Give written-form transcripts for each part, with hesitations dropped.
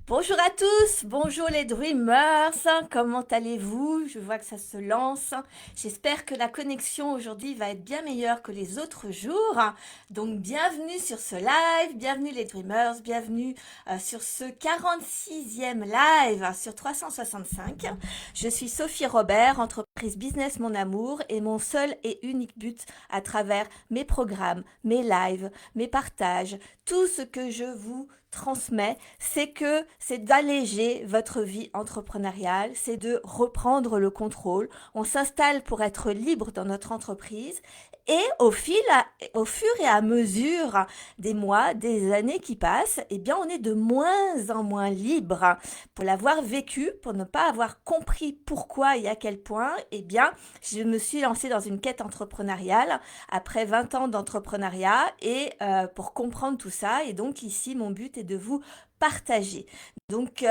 Bonjour à tous, bonjour les Dreamers, comment allez-vous? Je vois que ça se lance. J'espère que la connexion aujourd'hui va être bien meilleure que les autres jours. Donc bienvenue sur ce live, bienvenue les Dreamers, bienvenue sur ce 46e live sur 365. Je suis Sophie Robert, entreprise Business Mon Amour et mon seul et unique but à travers mes programmes, mes lives, mes partages, tout ce que je vous transmets, c'est d'alléger votre vie entrepreneuriale, c'est de reprendre le contrôle. On s'installe pour être libre dans notre entreprise et au fur et à mesure des mois, des années qui passent, eh bien, on est de moins en moins libre. Pour l'avoir vécu, pour ne pas avoir compris pourquoi et à quel point, eh bien, je me suis lancée dans une quête entrepreneuriale après 20 ans d'entrepreneuriat et pour comprendre tout ça. Et donc ici, mon but est de vous partager. Donc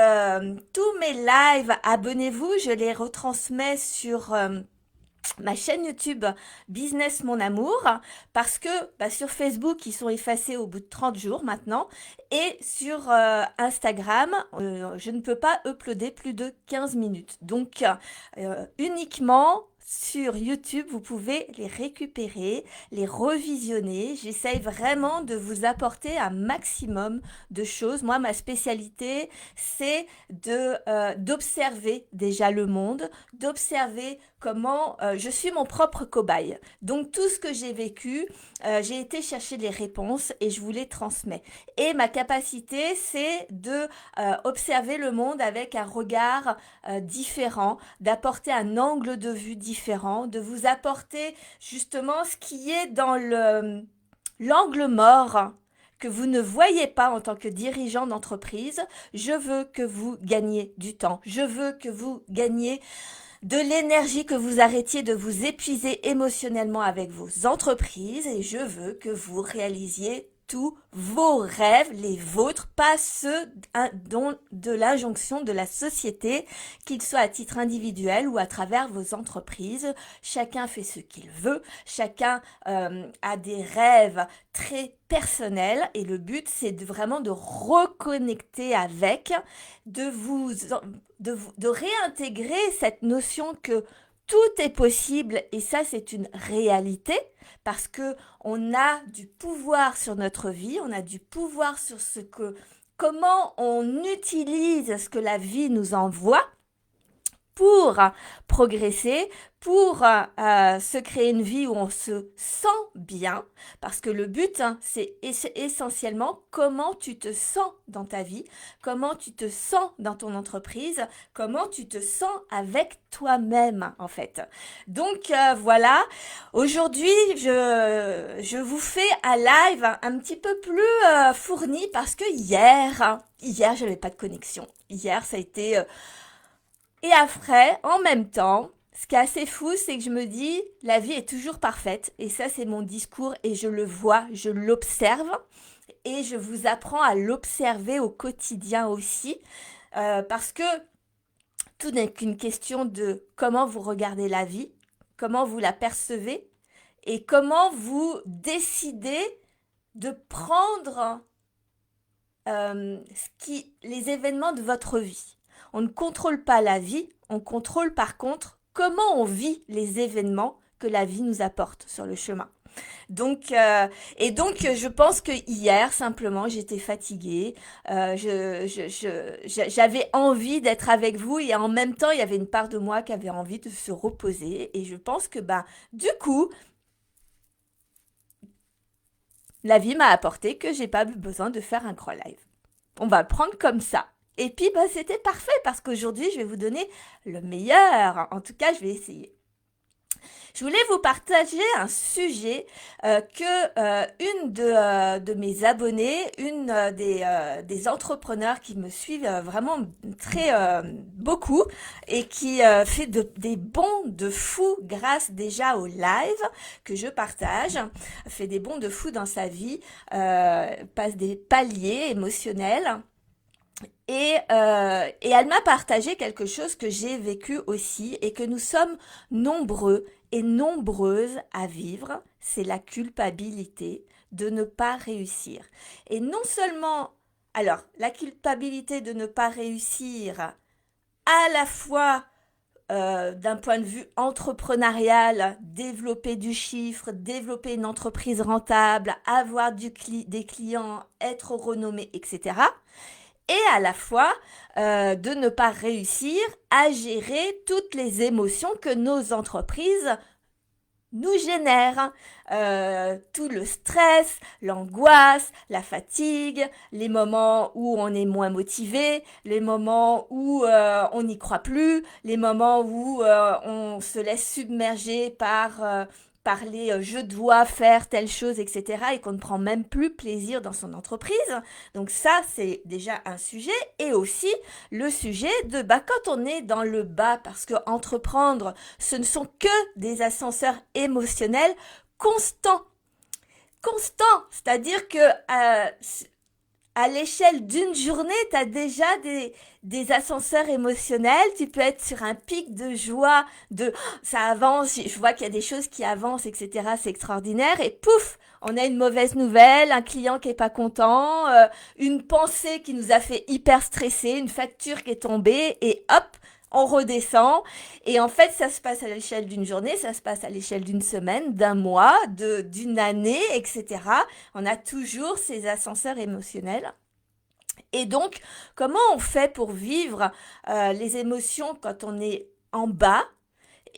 tous mes lives, abonnez-vous, je les retransmets sur ma chaîne YouTube Business Mon Amour parce que sur Facebook ils sont effacés au bout de 30 jours maintenant et sur Instagram je ne peux pas uploader plus de 15 minutes donc uniquement sur YouTube, vous pouvez les récupérer, les revisionner. J'essaye vraiment de vous apporter un maximum de choses. Moi, ma spécialité, c'est d'observer déjà le monde, d'observer comment je suis mon propre cobaye. Donc tout ce que j'ai vécu, j'ai été chercher les réponses et je vous les transmets. Et ma capacité, c'est de observer le monde avec un regard différent, d'apporter un angle de vue différent, de vous apporter justement ce qui est dans l'angle mort que vous ne voyez pas en tant que dirigeant d'entreprise. Je veux que vous gagniez du temps. Je veux que vous gagniez de l'énergie, que vous arrêtiez de vous épuiser émotionnellement avec vos entreprises et je veux que vous réalisiez tous vos rêves, les vôtres, pas ceux de l'injonction de la société, qu'ils soient à titre individuel ou à travers vos entreprises. Chacun fait ce qu'il veut, chacun a des rêves très personnels et le but c'est vraiment de reconnecter avec, de réintégrer cette notion que tout est possible et ça c'est une réalité parce que on a du pouvoir sur notre vie, on a du pouvoir sur comment on utilise ce que la vie nous envoie pour progresser, pour se créer une vie où on se sent bien, parce que le but, c'est essentiellement comment tu te sens dans ta vie, comment tu te sens dans ton entreprise, comment tu te sens avec toi-même, en fait. Donc, voilà. Aujourd'hui, je vous fais un live un petit peu plus fourni parce que hier, j'avais pas de connexion. Hier, ça a été et après, en même temps, ce qui est assez fou, c'est que je me dis, la vie est toujours parfaite. Et ça, c'est mon discours et je le vois, je l'observe. Et je vous apprends à l'observer au quotidien aussi. Parce que tout n'est qu'une question de comment vous regardez la vie, comment vous la percevez et comment vous décidez de prendre les événements de votre vie. On ne contrôle pas la vie, on contrôle par contre comment on vit les événements que la vie nous apporte sur le chemin. Donc, je pense que hier, simplement, j'étais fatiguée. J'avais envie d'être avec vous et en même temps, il y avait une part de moi qui avait envie de se reposer. Et je pense que, du coup, la vie m'a apporté que j'ai pas besoin de faire un grand live. On va le prendre comme ça. Et puis, c'était parfait parce qu'aujourd'hui, je vais vous donner le meilleur. En tout cas, je vais essayer. Je voulais vous partager un sujet que une de mes abonnés, une des entrepreneurs qui me suivent vraiment très beaucoup et qui fait des bons de fou grâce déjà au live que je partage, fait des bons de fou dans sa vie, passe des paliers émotionnels. Et elle m'a partagé quelque chose que j'ai vécu aussi et que nous sommes nombreux et nombreuses à vivre, c'est la culpabilité de ne pas réussir. Et non seulement Alors, la culpabilité de ne pas réussir à la fois d'un point de vue entrepreneurial, développer du chiffre, développer une entreprise rentable, avoir des clients, être renommé, etc. Et à la fois de ne pas réussir à gérer toutes les émotions que nos entreprises nous génèrent. Tout le stress, l'angoisse, la fatigue, les moments où on est moins motivé, les moments où on n'y croit plus, les moments où on se laisse submerger par les je dois faire telle chose, etc. et qu'on ne prend même plus plaisir dans son entreprise. Donc ça, c'est déjà un sujet. Et aussi le sujet de quand on est dans le bas, parce que entreprendre, ce ne sont que des ascenseurs émotionnels constants. Constants, c'est-à-dire que à l'échelle d'une journée, tu as déjà des ascenseurs émotionnels. Tu peux être sur un pic de joie, de ça avance, je vois qu'il y a des choses qui avancent, etc. C'est extraordinaire. Et pouf, on a une mauvaise nouvelle, un client qui est pas content, une pensée qui nous a fait hyper stresser, une facture qui est tombée, et hop, on redescend. Et en fait, ça se passe à l'échelle d'une journée, ça se passe à l'échelle d'une semaine, d'un mois, d'une année, etc. On a toujours ces ascenseurs émotionnels. Et donc, comment on fait pour vivre les émotions quand on est en bas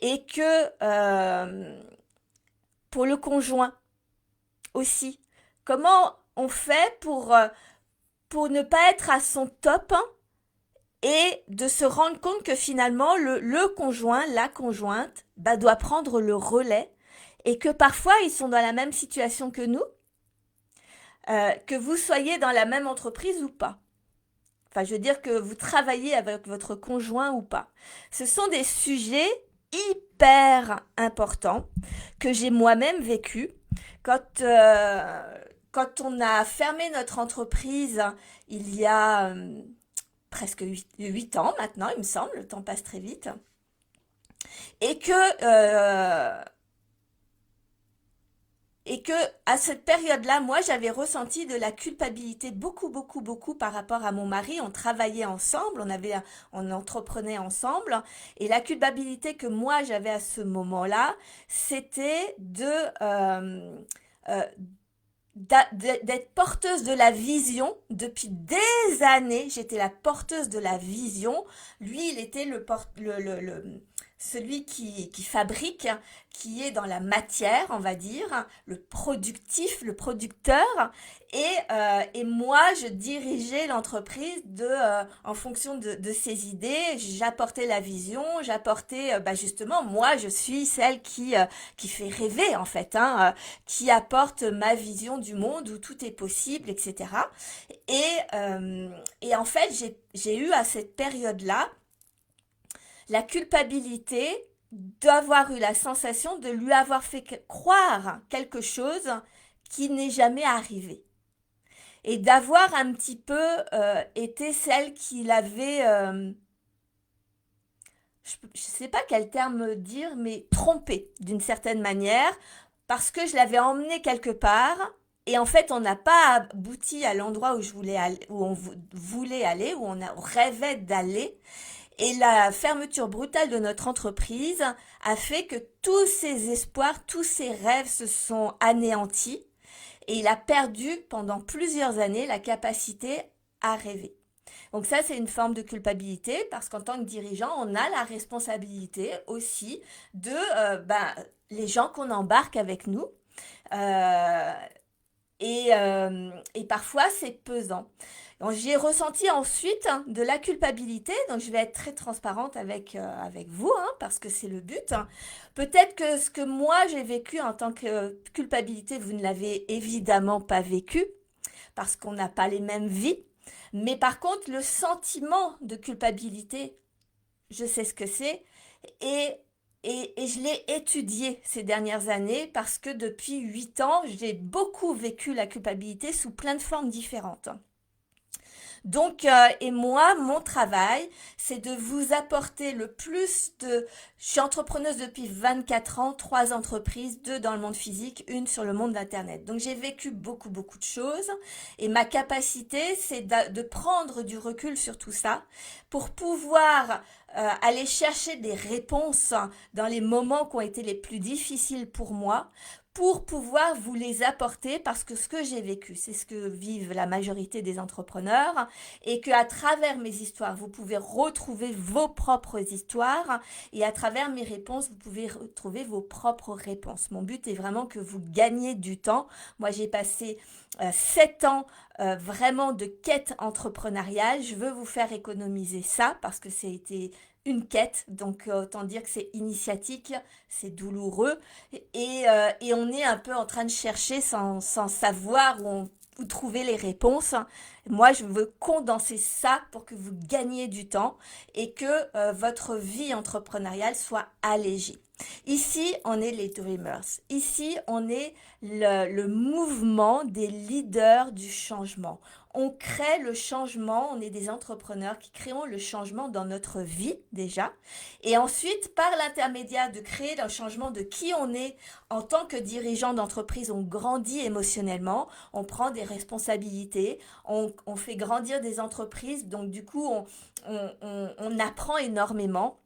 et que pour le conjoint aussi? Comment on fait pour ne pas être à son top, hein, et de se rendre compte que finalement le conjoint, la conjointe, doit prendre le relais et que parfois ils sont dans la même situation que nous, que vous soyez dans la même entreprise ou pas. Enfin, je veux dire que vous travaillez avec votre conjoint ou pas. Ce sont des sujets hyper importants que j'ai moi-même vécu quand on a fermé notre entreprise il y a presque 8 ans maintenant, il me semble, le temps passe très vite, et que et que à cette période-là, moi, j'avais ressenti de la culpabilité beaucoup, beaucoup, beaucoup par rapport à mon mari. On travaillait ensemble, on entreprenait ensemble, et la culpabilité que moi j'avais à ce moment-là, c'était euh, d'être porteuse de la vision depuis des années. J'étais la porteuse de la vision. Lui, il était celui qui fabrique, qui est dans la matière, on va dire, le productif, le producteur, et moi, je dirigeais l'entreprise en fonction de ses idées. J'apportais la vision, j'apportais, justement, moi, je suis celle qui fait rêver en fait, hein, qui apporte ma vision du monde où tout est possible, etc. Et en fait, j'ai eu à cette période-là la culpabilité d'avoir eu la sensation de lui avoir fait croire quelque chose qui n'est jamais arrivé. Et d'avoir un petit peu été celle qui l'avait, je ne sais pas quel terme dire, mais trompée d'une certaine manière, parce que je l'avais emmenée quelque part. Et en fait, on n'a pas abouti à l'endroit où je voulais aller, où on voulait aller, où on rêvait d'aller. Et la fermeture brutale de notre entreprise a fait que tous ses espoirs, tous ses rêves se sont anéantis et il a perdu pendant plusieurs années la capacité à rêver. Donc ça, c'est une forme de culpabilité parce qu'en tant que dirigeant, on a la responsabilité aussi de les gens qu'on embarque avec nous. Euh, et parfois, c'est pesant. Donc, j'ai ressenti ensuite de la culpabilité, donc je vais être très transparente avec vous, hein, parce que c'est le but. Peut-être que ce que moi j'ai vécu en tant que culpabilité, vous ne l'avez évidemment pas vécu, parce qu'on n'a pas les mêmes vies. Mais par contre, le sentiment de culpabilité, je sais ce que c'est, et, et je l'ai étudié ces dernières années, parce que depuis 8 ans, j'ai beaucoup vécu la culpabilité sous plein de formes différentes. Donc, et moi, mon travail, c'est de vous apporter le plus de... Je suis entrepreneuse depuis 24 ans, 3 entreprises, 2 dans le monde physique, une sur le monde d'Internet. Donc, j'ai vécu beaucoup, beaucoup de choses. Et ma capacité, c'est de prendre du recul sur tout ça pour pouvoir aller chercher des réponses dans les moments qui ont été les plus difficiles pour moi, pour pouvoir vous les apporter parce que ce que j'ai vécu, c'est ce que vivent la majorité des entrepreneurs et que à travers mes histoires, vous pouvez retrouver vos propres histoires et à travers mes réponses, vous pouvez retrouver vos propres réponses. Mon but est vraiment que vous gagniez du temps. Moi, j'ai passé 7 ans vraiment de quête entrepreneuriale. Je veux vous faire économiser ça parce que c'était une quête, donc autant dire que c'est initiatique, c'est douloureux et on est un peu en train de chercher sans savoir où trouver les réponses. Moi, je veux condenser ça pour que vous gagniez du temps et que votre vie entrepreneuriale soit allégée. Ici, on est les Dreamers. Ici, on est le mouvement des leaders du changement. On crée le changement, on est des entrepreneurs qui créons le changement dans notre vie déjà. Et ensuite, par l'intermédiaire de créer le changement de qui on est en tant que dirigeant d'entreprise, on grandit émotionnellement, on prend des responsabilités, on fait grandir des entreprises. Donc du coup, on apprend énormément.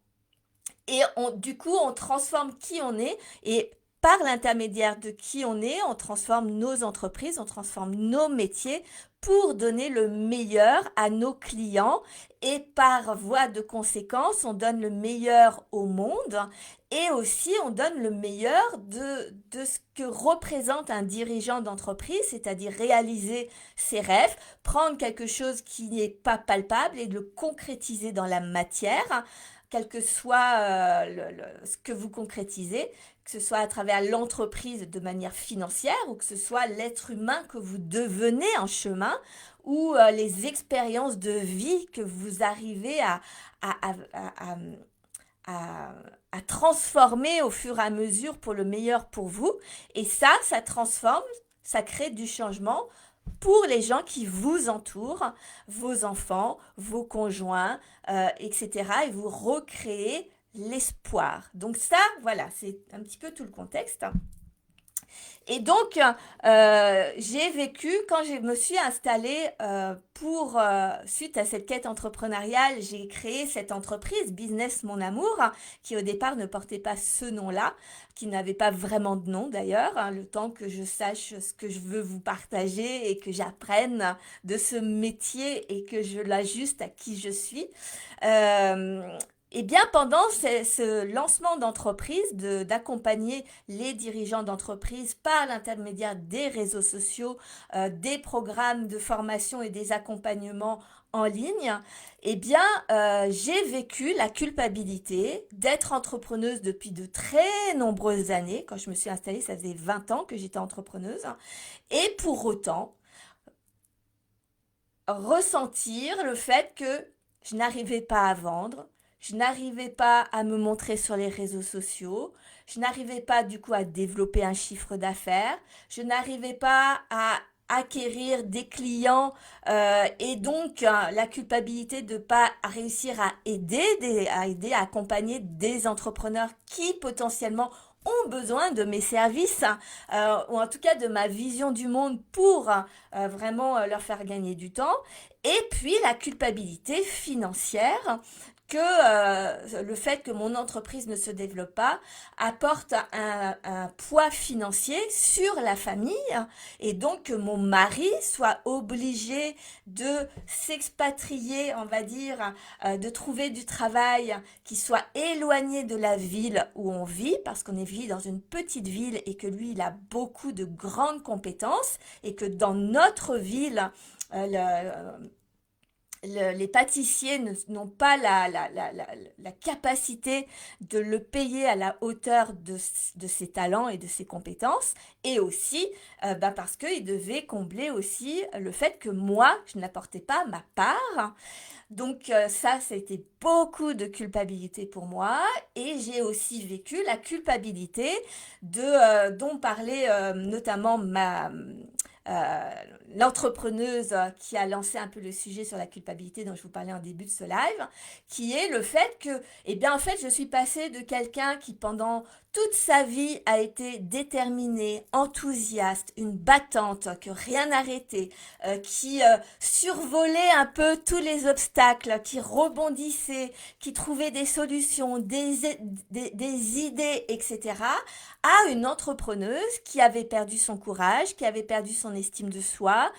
Et du coup, on transforme qui on est et par l'intermédiaire de qui on est, on transforme nos entreprises, on transforme nos métiers pour donner le meilleur à nos clients et par voie de conséquence, on donne le meilleur au monde et aussi on donne le meilleur de ce que représente un dirigeant d'entreprise, c'est-à-dire réaliser ses rêves, prendre quelque chose qui n'est pas palpable et de le concrétiser dans la matière quel que soit ce que vous concrétisez, que ce soit à travers l'entreprise de manière financière ou que ce soit l'être humain que vous devenez en chemin ou les expériences de vie que vous arrivez à, à, à, à transformer au fur et à mesure pour le meilleur pour vous. Et ça transforme, ça crée du changement pour les gens qui vous entourent, vos enfants, vos conjoints, etc. Et vous recréez l'espoir. Donc ça, voilà, c'est un petit peu tout le contexte. Et donc, j'ai vécu, quand je me suis installée suite à cette quête entrepreneuriale, j'ai créé cette entreprise, Business Mon Amour, qui au départ ne portait pas ce nom-là, qui n'avait pas vraiment de nom d'ailleurs, hein, le temps que je sache ce que je veux vous partager et que j'apprenne de ce métier et que je l'ajuste à qui je suis. Euh, eh bien, pendant ce lancement d'entreprise, d'accompagner les dirigeants d'entreprise par l'intermédiaire des réseaux sociaux, des programmes de formation et des accompagnements en ligne, eh bien, j'ai vécu la culpabilité d'être entrepreneuse depuis de très nombreuses années. Quand je me suis installée, ça faisait 20 ans que j'étais entrepreneuse. Et pour autant, ressentir le fait que je n'arrivais pas à vendre, je n'arrivais pas à me montrer sur les réseaux sociaux, je n'arrivais pas du coup à développer un chiffre d'affaires, je n'arrivais pas à acquérir des clients et donc la culpabilité de ne pas réussir à accompagner des entrepreneurs qui potentiellement ont besoin de mes services ou en tout cas de ma vision du monde pour vraiment leur faire gagner du temps. Et puis la culpabilité financière que le fait que mon entreprise ne se développe pas apporte un poids financier sur la famille et donc que mon mari soit obligé de s'expatrier, on va dire, de trouver du travail qui soit éloigné de la ville où on vit parce qu'on vit dans une petite ville et que lui il a beaucoup de grandes compétences et que dans notre ville les pâtissiers n'ont pas la capacité de le payer à la hauteur de ses talents et de ses compétences et aussi parce qu'il devait combler aussi le fait que moi je n'apportais pas ma part. Donc ça a été beaucoup de culpabilité pour moi et j'ai aussi vécu la culpabilité dont parlait notamment l'entrepreneuse qui a lancé un peu le sujet sur la culpabilité dont je vous parlais en début de ce live, qui est le fait que, eh bien, en fait, je suis passée de quelqu'un qui, pendant toute sa vie, a été déterminée, enthousiaste, une battante, que rien n'arrêtait, qui survolait un peu tous les obstacles, qui rebondissait, qui trouvait des solutions, des idées, etc., à une entrepreneuse qui avait perdu son courage, qui avait perdu son estime de soi,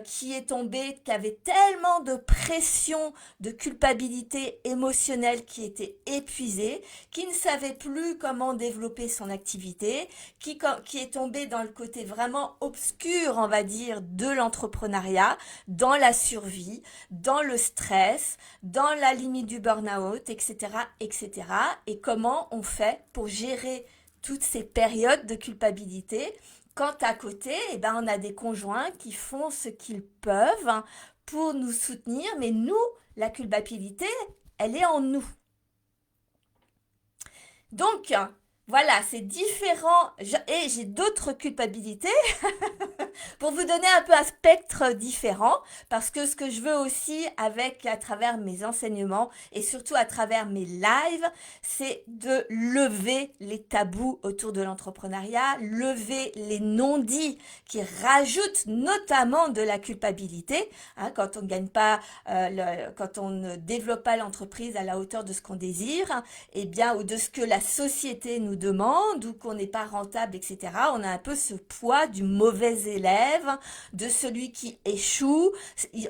qui est tombée, qui avait tellement de pression, de culpabilité émotionnelle, qui était épuisée, qui ne savait plus comment développer son activité, qui est tombée dans le côté vraiment obscur, on va dire, de l'entrepreneuriat, dans la survie, dans le stress, dans la limite du burn-out, etc., etc. Et comment on fait pour gérer toutes ces périodes de culpabilité quand à côté, eh ben, on a des conjoints qui font ce qu'ils peuvent pour nous soutenir, mais nous, la culpabilité, elle est en nous. Donc, voilà, c'est différent. Et j'ai d'autres culpabilités pour vous donner un peu un spectre différent, parce que ce que je veux aussi à travers mes enseignements et surtout à travers mes lives, c'est de lever les tabous autour de l'entrepreneuriat, lever les non-dits qui rajoutent notamment de la culpabilité, hein, quand on gagne pas, quand on ne développe pas l'entreprise à la hauteur de ce qu'on désire, eh bien, ou de ce que la société nous demande, ou qu'on n'est pas rentable, etc. On a un peu ce poids du mauvais élève, de celui qui échoue.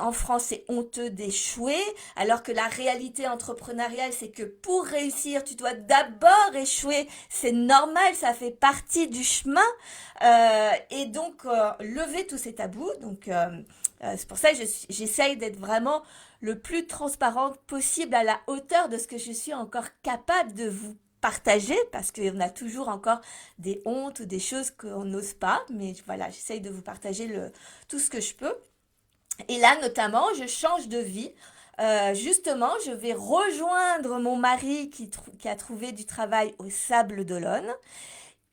En France, c'est honteux d'échouer, alors que la réalité entrepreneuriale, c'est que pour réussir, tu dois d'abord échouer. C'est normal, ça fait partie du chemin. Et donc, lever tous ces tabous. Donc, c'est pour ça que j'essaye d'être vraiment le plus transparente possible à la hauteur de ce que je suis encore capable de vous partager, parce qu'on a toujours encore des hontes ou des choses qu'on n'ose pas, mais voilà, j'essaye de vous partager tout ce que je peux. Et là, notamment, je change de vie. Justement, je vais rejoindre mon mari qui a trouvé du travail au Sable d'Olonne.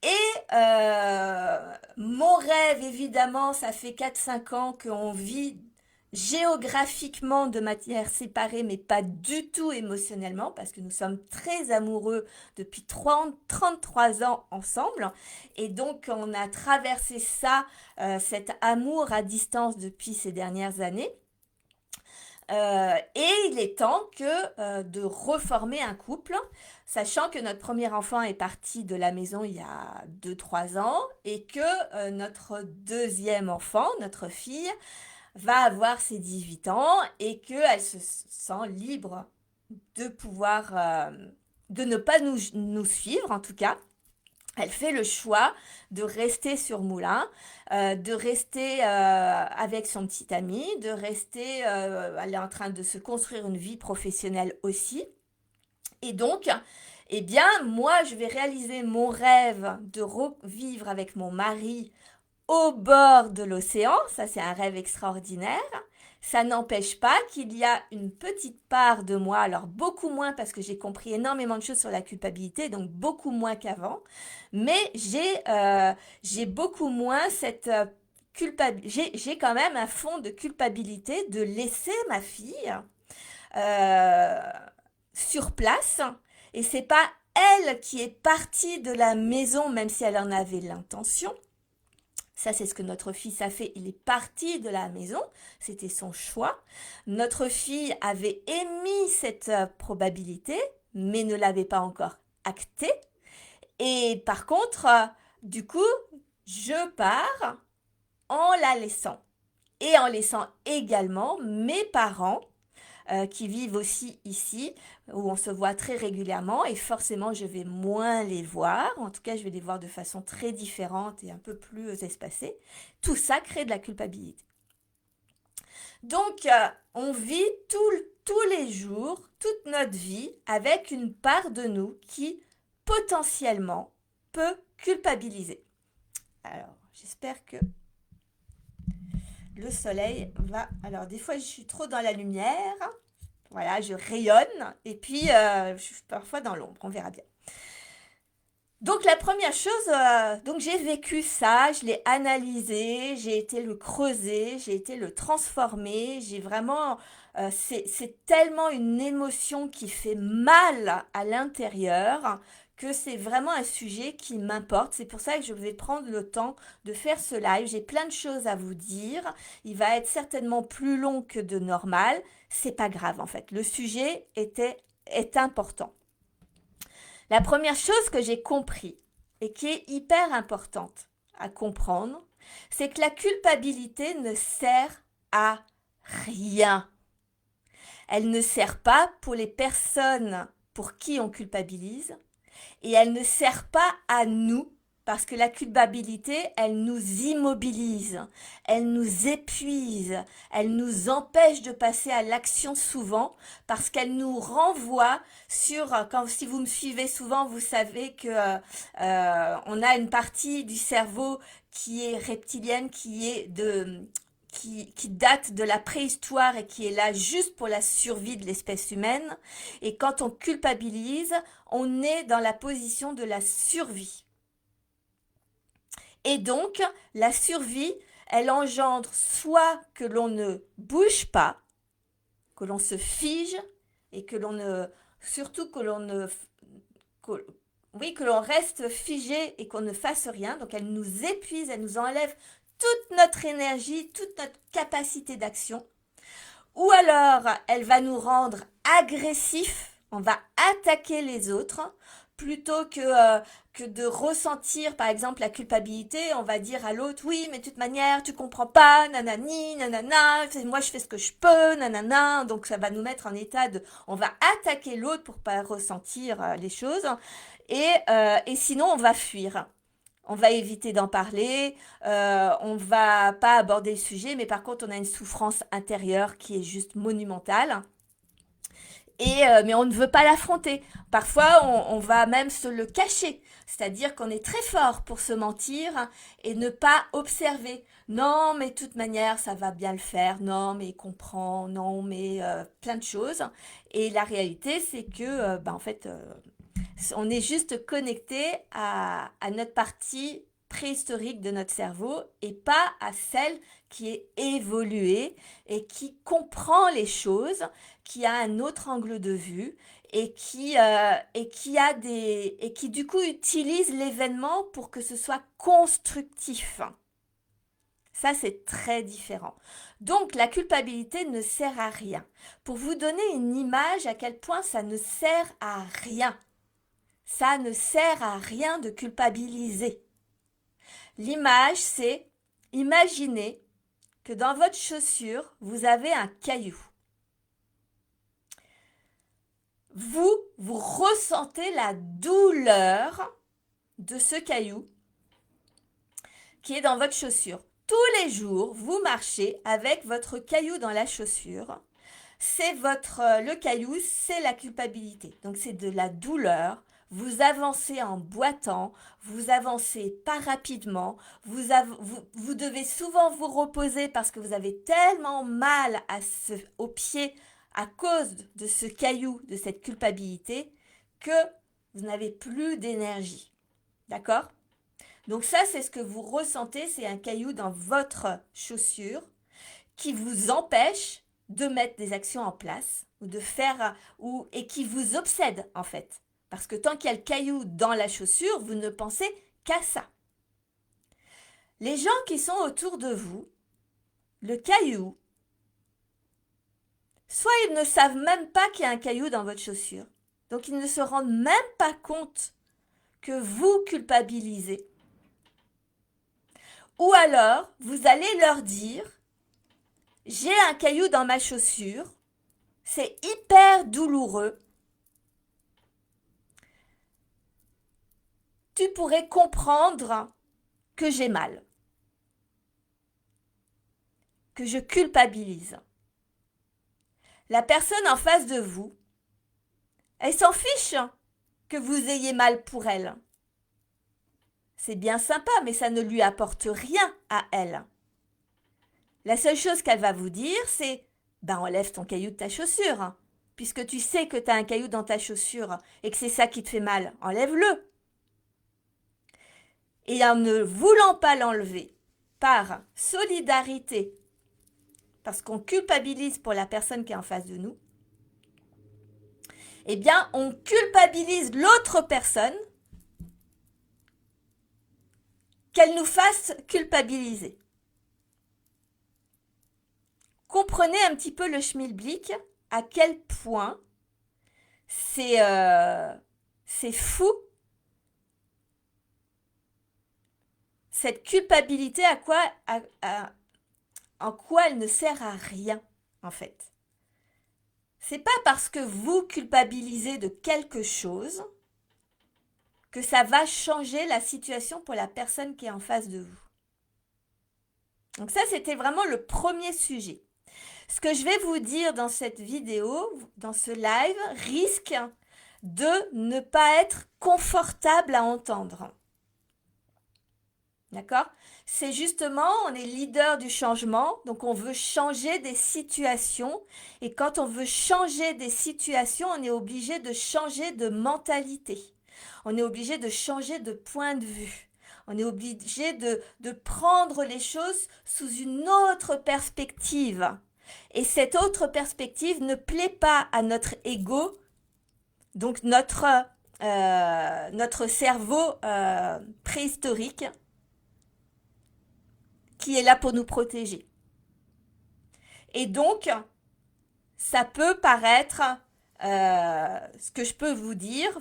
Et mon rêve, évidemment, ça fait 4-5 ans qu'on vit géographiquement de manière séparée, mais pas du tout émotionnellement, parce que nous sommes très amoureux depuis 33 ans ensemble. Et donc, on a traversé ça, cet amour à distance depuis ces dernières années. Et il est temps de reformer un couple, sachant que notre premier enfant est parti de la maison il y a 2-3 ans et que notre deuxième enfant, notre fille, va avoir ses 18 ans et qu'elle se sent libre de pouvoir, de ne pas nous suivre en tout cas. Elle fait le choix de rester sur Moulins, de rester avec son petit ami, de rester, elle est en train de se construire une vie professionnelle aussi. Et donc, eh bien, moi, je vais réaliser mon rêve de revivre avec mon mari au bord de l'océan. Ça, c'est un rêve extraordinaire. Ça n'empêche pas qu'il y a une petite part de moi, alors beaucoup moins parce que j'ai compris énormément de choses sur la culpabilité, donc beaucoup moins qu'avant, mais j'ai beaucoup moins cette culpabilité, j'ai quand même un fond de culpabilité de laisser ma fille euh, sur place, et c'est pas elle qui est partie de la maison, même si elle en avait l'intention. Ça, c'est ce que notre fils a fait. Il est parti de la maison. C'était son choix. Notre fille avait émis cette probabilité, mais ne l'avait pas encore actée. Et par contre, du coup, je pars en la laissant. Et en laissant également mes parents qui vivent aussi ici, où on se voit très régulièrement et forcément je vais moins les voir, en tout cas je vais les voir de façon très différente et un peu plus espacée. Tout ça crée de la culpabilité. Donc on vit tous les jours, toute notre vie avec une part de nous qui potentiellement peut culpabiliser. Alors j'espère que le soleil va... Alors des fois je suis trop dans la lumière, voilà, je rayonne et puis je suis parfois dans l'ombre, on verra bien. Donc la première chose, donc j'ai vécu ça, je l'ai analysé, j'ai été le creuser, j'ai été le transformer, j'ai vraiment, c'est tellement une émotion qui fait mal à l'intérieur que c'est vraiment un sujet qui m'importe. C'est pour ça que je vais prendre le temps de faire ce live. J'ai plein de choses à vous dire. Il va être certainement plus long que de normal. C'est pas grave en fait. Le sujet est important. La première chose que j'ai compris et qui est hyper importante à comprendre, c'est que la culpabilité ne sert à rien. Elle ne sert pas pour les personnes pour qui on culpabilise et elle ne sert pas à nous parce que la culpabilité, elle nous immobilise, elle nous épuise, elle nous empêche de passer à l'action souvent parce qu'elle nous renvoie sur, si vous me suivez souvent, vous savez que on a une partie du cerveau qui est reptilienne, qui date de la préhistoire et qui est là juste pour la survie de l'espèce humaine. Et quand on culpabilise, on est dans la position de la survie. Et donc, la survie, elle engendre soit que l'on ne bouge pas, que l'on se fige et que l'on ne, surtout que l'on ne, que, oui, que l'on reste figé et qu'on ne fasse rien. Donc, elle nous épuise, elle nous enlève toute notre énergie, toute notre capacité d'action. Ou alors, elle va nous rendre agressifs, on va attaquer les autres, plutôt que de ressentir, par exemple, la culpabilité, on va dire à l'autre, oui, mais de toute manière, tu comprends pas, nanani, nanana, moi je fais ce que je peux, nanana, donc ça va nous mettre en état de, on va attaquer l'autre pour pas ressentir les choses, et sinon on va fuir. On va éviter d'en parler, on va pas aborder le sujet, mais par contre on a une souffrance intérieure qui est juste monumentale. Mais on ne veut pas l'affronter. Parfois, on va même se le cacher. C'est-à-dire qu'on est très fort pour se mentir et ne pas observer. Non, mais de toute manière, ça va bien le faire. Non, mais il comprend. Non, mais plein de choses. Et la réalité, c'est que, en fait, on est juste connecté à notre partie préhistorique de notre cerveau et pas à celle qui est évoluée et qui comprend les choses, qui a un autre angle de vue et qui du coup utilise l'événement pour que ce soit constructif. Ça, c'est très différent. Donc, la culpabilité ne sert à rien. Pour vous donner une image à quel point ça ne sert à rien. Ça ne sert à rien de culpabiliser. L'image, c'est imaginez que dans votre chaussure, vous avez un caillou. Vous ressentez la douleur de ce caillou qui est dans votre chaussure. Tous les jours, vous marchez avec votre caillou dans la chaussure. Le caillou, c'est la culpabilité. Donc c'est de la douleur. Vous avancez en boitant, vous avancez pas rapidement, vous devez souvent vous reposer parce que vous avez tellement mal au pied à cause de ce caillou, de cette culpabilité, que vous n'avez plus d'énergie. D'accord ? Donc ça, c'est ce que vous ressentez, c'est un caillou dans votre chaussure qui vous empêche de mettre des actions en place ou de faire et qui vous obsède en fait. Parce que tant qu'il y a le caillou dans la chaussure, vous ne pensez qu'à ça. Les gens qui sont autour de vous, le caillou, soit ils ne savent même pas qu'il y a un caillou dans votre chaussure, donc ils ne se rendent même pas compte que vous culpabilisez. Ou alors, vous allez leur dire, j'ai un caillou dans ma chaussure, c'est hyper douloureux. Tu pourrais comprendre que j'ai mal, que je culpabilise. La personne en face de vous, elle s'en fiche que vous ayez mal pour elle. C'est bien sympa, mais ça ne lui apporte rien à elle. La seule chose qu'elle va vous dire, c'est « enlève ton caillou de ta chaussure. Puisque tu sais que tu as un caillou dans ta chaussure et que c'est ça qui te fait mal, enlève-le. » Et en ne voulant pas l'enlever par solidarité, parce qu'on culpabilise pour la personne qui est en face de nous, eh bien, on culpabilise l'autre personne qu'elle nous fasse culpabiliser. Comprenez un petit peu le schmilblick, à quel point c'est fou. Cette culpabilité, en quoi elle ne sert à rien, en fait. C'est pas parce que vous culpabilisez de quelque chose que ça va changer la situation pour la personne qui est en face de vous. Donc ça, c'était vraiment le premier sujet. Ce que je vais vous dire dans cette vidéo, dans ce live, risque de ne pas être confortable à entendre. D'accord? C'est justement, on est leader du changement, donc on veut changer des situations. Et quand on veut changer des situations, on est obligé de changer de mentalité. On est obligé de changer de point de vue. On est obligé de prendre les choses sous une autre perspective. Et cette autre perspective ne plaît pas à notre ego, donc notre cerveau préhistorique, qui est là pour nous protéger. Et donc, ça peut paraître, ce que je peux vous dire,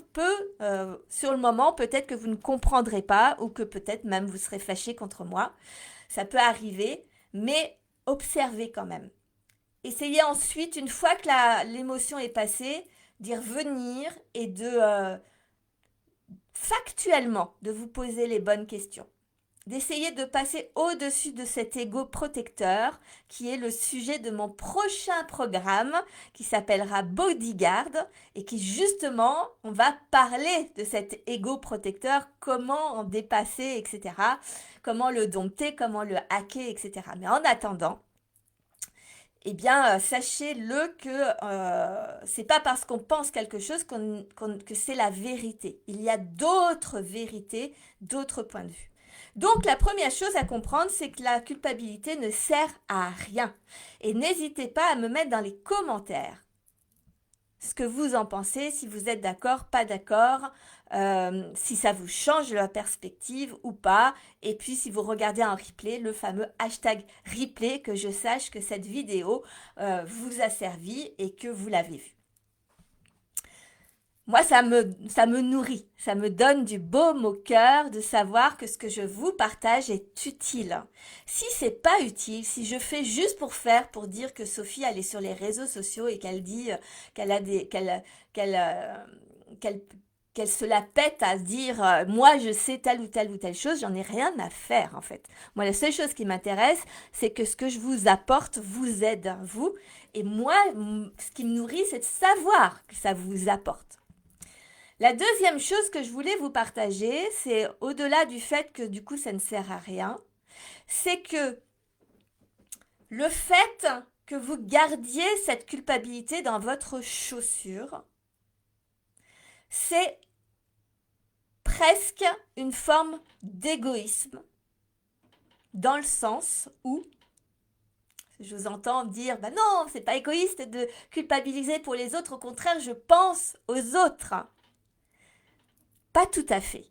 sur le moment, peut-être que vous ne comprendrez pas ou que peut-être même vous serez fâché contre moi. Ça peut arriver, mais observez quand même. Essayez ensuite, une fois que l'émotion est passée, d'y revenir et factuellement, de vous poser les bonnes questions. D'essayer de passer au-dessus de cet ego protecteur qui est le sujet de mon prochain programme qui s'appellera Bodyguard et qui justement, on va parler de cet ego protecteur, comment en dépasser, etc. Comment le dompter, comment le hacker, etc. Mais en attendant, eh bien, sachez-le que c'est pas parce qu'on pense quelque chose que c'est la vérité. Il y a d'autres vérités, d'autres points de vue. Donc, la première chose à comprendre, c'est que la culpabilité ne sert à rien. Et n'hésitez pas à me mettre dans les commentaires ce que vous en pensez, si vous êtes d'accord, pas d'accord, si ça vous change la perspective ou pas. Et puis, si vous regardez en replay, le fameux hashtag replay, que je sache que cette vidéo vous a servi et que vous l'avez vue. Moi, ça me nourrit, ça me donne du baume au cœur de savoir que ce que je vous partage est utile. Si c'est pas utile, si je fais juste pour faire, pour dire que Sophie elle est sur les réseaux sociaux et qu'elle dit qu'elle se la pète à se dire moi je sais telle ou telle chose, j'en ai rien à faire en fait. Moi, la seule chose qui m'intéresse, c'est que ce que je vous apporte vous aide, vous. Et moi, ce qui me nourrit, c'est de savoir que ça vous apporte. La deuxième chose que je voulais vous partager, c'est au-delà du fait que du coup ça ne sert à rien, c'est que le fait que vous gardiez cette culpabilité dans votre chaussure, c'est presque une forme d'égoïsme, dans le sens où je vous entends dire, bah non, c'est pas égoïste de culpabiliser pour les autres, au contraire, je pense aux autres. Pas tout à fait.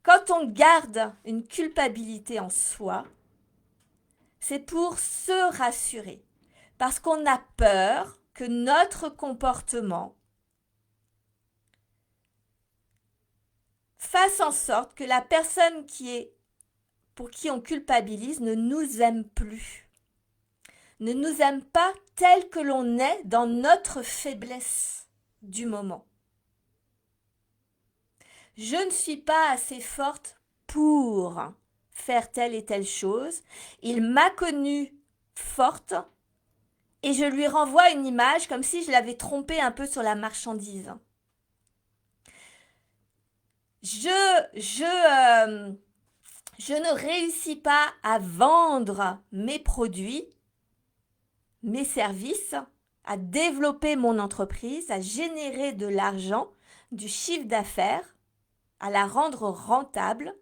Quand on garde une culpabilité en soi, c'est pour se rassurer. Parce qu'on a peur que notre comportement fasse en sorte que la personne pour qui on culpabilise ne nous aime plus. Ne nous aime pas tel que l'on est dans notre faiblesse du moment. Je ne suis pas assez forte pour faire telle et telle chose. Il m'a connue forte et je lui renvoie une image comme si je l'avais trompée un peu sur la marchandise. Je ne réussis pas à vendre mes produits, mes services, à développer mon entreprise, à générer de l'argent, du chiffre d'affaires, à la rendre rentable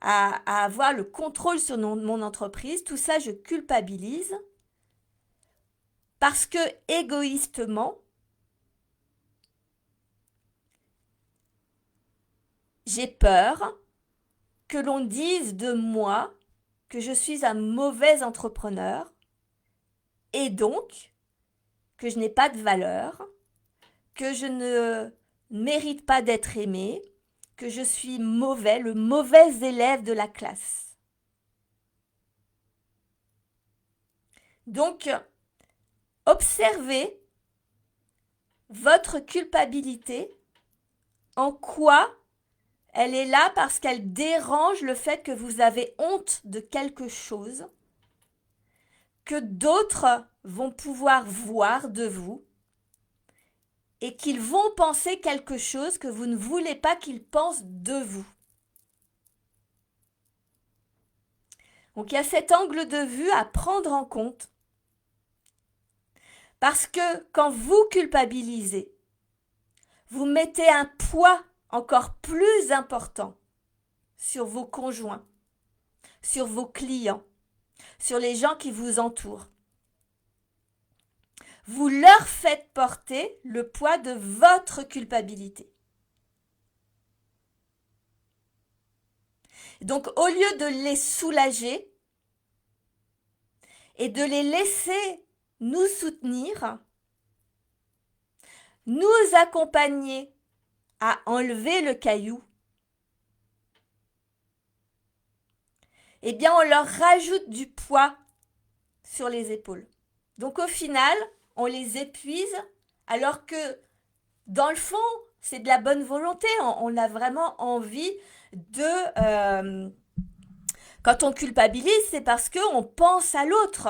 à avoir le contrôle sur mon entreprise. Tout ça, je culpabilise parce que égoïstement, j'ai peur que l'on dise de moi que je suis un mauvais entrepreneur et donc que je n'ai pas de valeur, que je ne mérite pas d'être aimé, que je suis mauvais, le mauvais élève de la classe. Donc, observez votre culpabilité, en quoi elle est là parce qu'elle dérange le fait que vous avez honte de quelque chose que d'autres vont pouvoir voir de vous et qu'ils vont penser quelque chose que vous ne voulez pas qu'ils pensent de vous. Donc il y a cet angle de vue à prendre en compte parce que quand vous culpabilisez, vous mettez un poids encore plus important sur vos conjoints, sur vos clients, sur les gens qui vous entourent. Vous leur faites porter le poids de votre culpabilité. Donc, au lieu de les soulager et de les laisser nous soutenir, nous accompagner à enlever le caillou, eh bien, on leur rajoute du poids sur les épaules. Donc, au final, on les épuise alors que, dans le fond, c'est de la bonne volonté. On a vraiment envie de... quand on culpabilise, c'est parce qu'on pense à l'autre.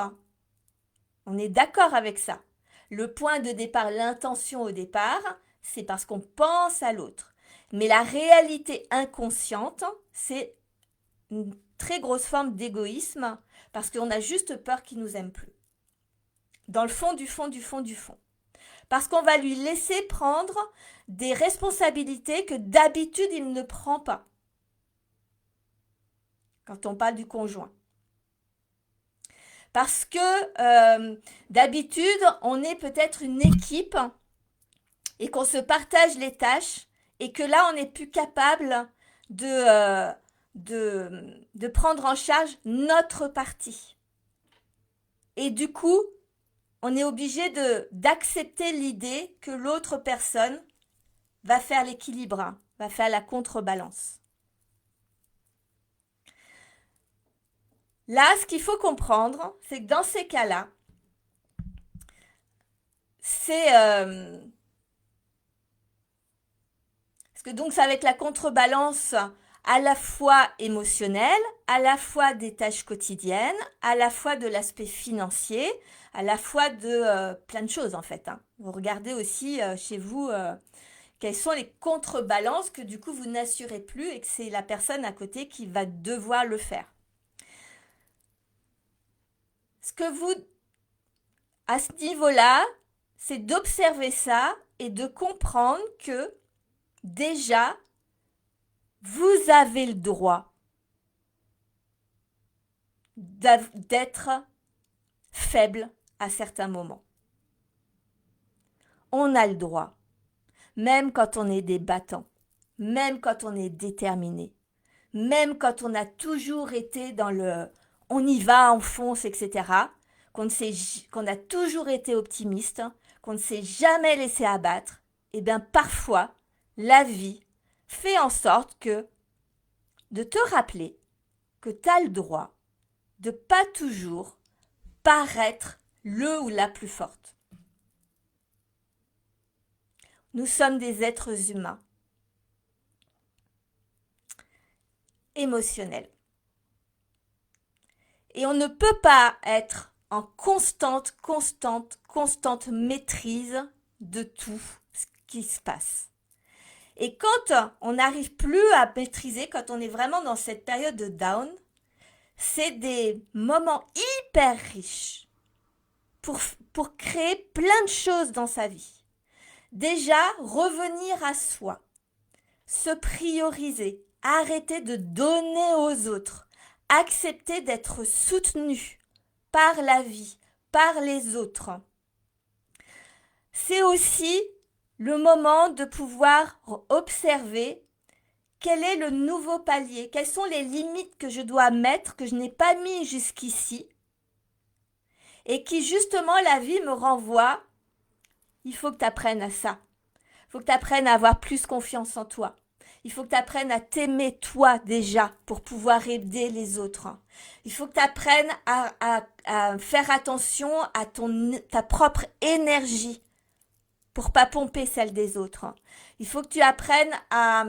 On est d'accord avec ça. Le point de départ, l'intention au départ, c'est parce qu'on pense à l'autre. Mais la réalité inconsciente, c'est une très grosse forme d'égoïsme parce qu'on a juste peur qu'il ne nous aime plus. Dans le fond du fond du fond du fond. Parce qu'on va lui laisser prendre des responsabilités que d'habitude il ne prend pas. Quand on parle du conjoint. Parce que d'habitude, on est peut-être une équipe et qu'on se partage les tâches et que là, on n'est plus capable de prendre en charge notre partie. Et du coup, on est obligé d'accepter l'idée que l'autre personne va faire l'équilibre, va faire la contrebalance. Là, ce qu'il faut comprendre, c'est que dans ces cas-là, c'est... parce que donc, ça va être la contrebalance à la fois émotionnelle, à la fois des tâches quotidiennes, à la fois de l'aspect financier, à la fois de plein de choses en fait. Vous regardez aussi chez vous quelles sont les contrebalances que du coup vous n'assurez plus et que c'est la personne à côté qui va devoir le faire. Ce que vous, à ce niveau-là, c'est d'observer ça et de comprendre que déjà, vous avez le droit d'être faible à certains moments. On a le droit, même quand on est des battants, même quand on est déterminé, même quand on a toujours été dans le « on y va, on fonce », etc., qu'on a toujours été optimiste, qu'on ne s'est jamais laissé abattre, et bien parfois, la vie fait en sorte que de te rappeler que tu as le droit de pas toujours paraître le ou la plus forte. Nous sommes des êtres humains, émotionnels. Et on ne peut pas être en constante maîtrise de tout ce qui se passe. Et quand on n'arrive plus à maîtriser, quand on est vraiment dans cette période de down, c'est des moments hyper riches pour créer plein de choses dans sa vie. Déjà, revenir à soi, se prioriser, Arrêter de donner aux autres. Accepter d'être soutenu par la vie, par les autres. C'est aussi le moment de pouvoir observer quel est le nouveau palier, quelles sont les limites que je dois mettre, que je n'ai pas mis jusqu'ici, et qui justement la vie me renvoie. Il faut que tu apprennes à ça. Il faut que tu apprennes à avoir plus confiance en toi. Il faut que tu apprennes à t'aimer toi déjà pour pouvoir aider les autres. Il faut que tu apprennes à faire attention à ta propre énergie pour pas pomper celle des autres. Il faut que tu apprennes à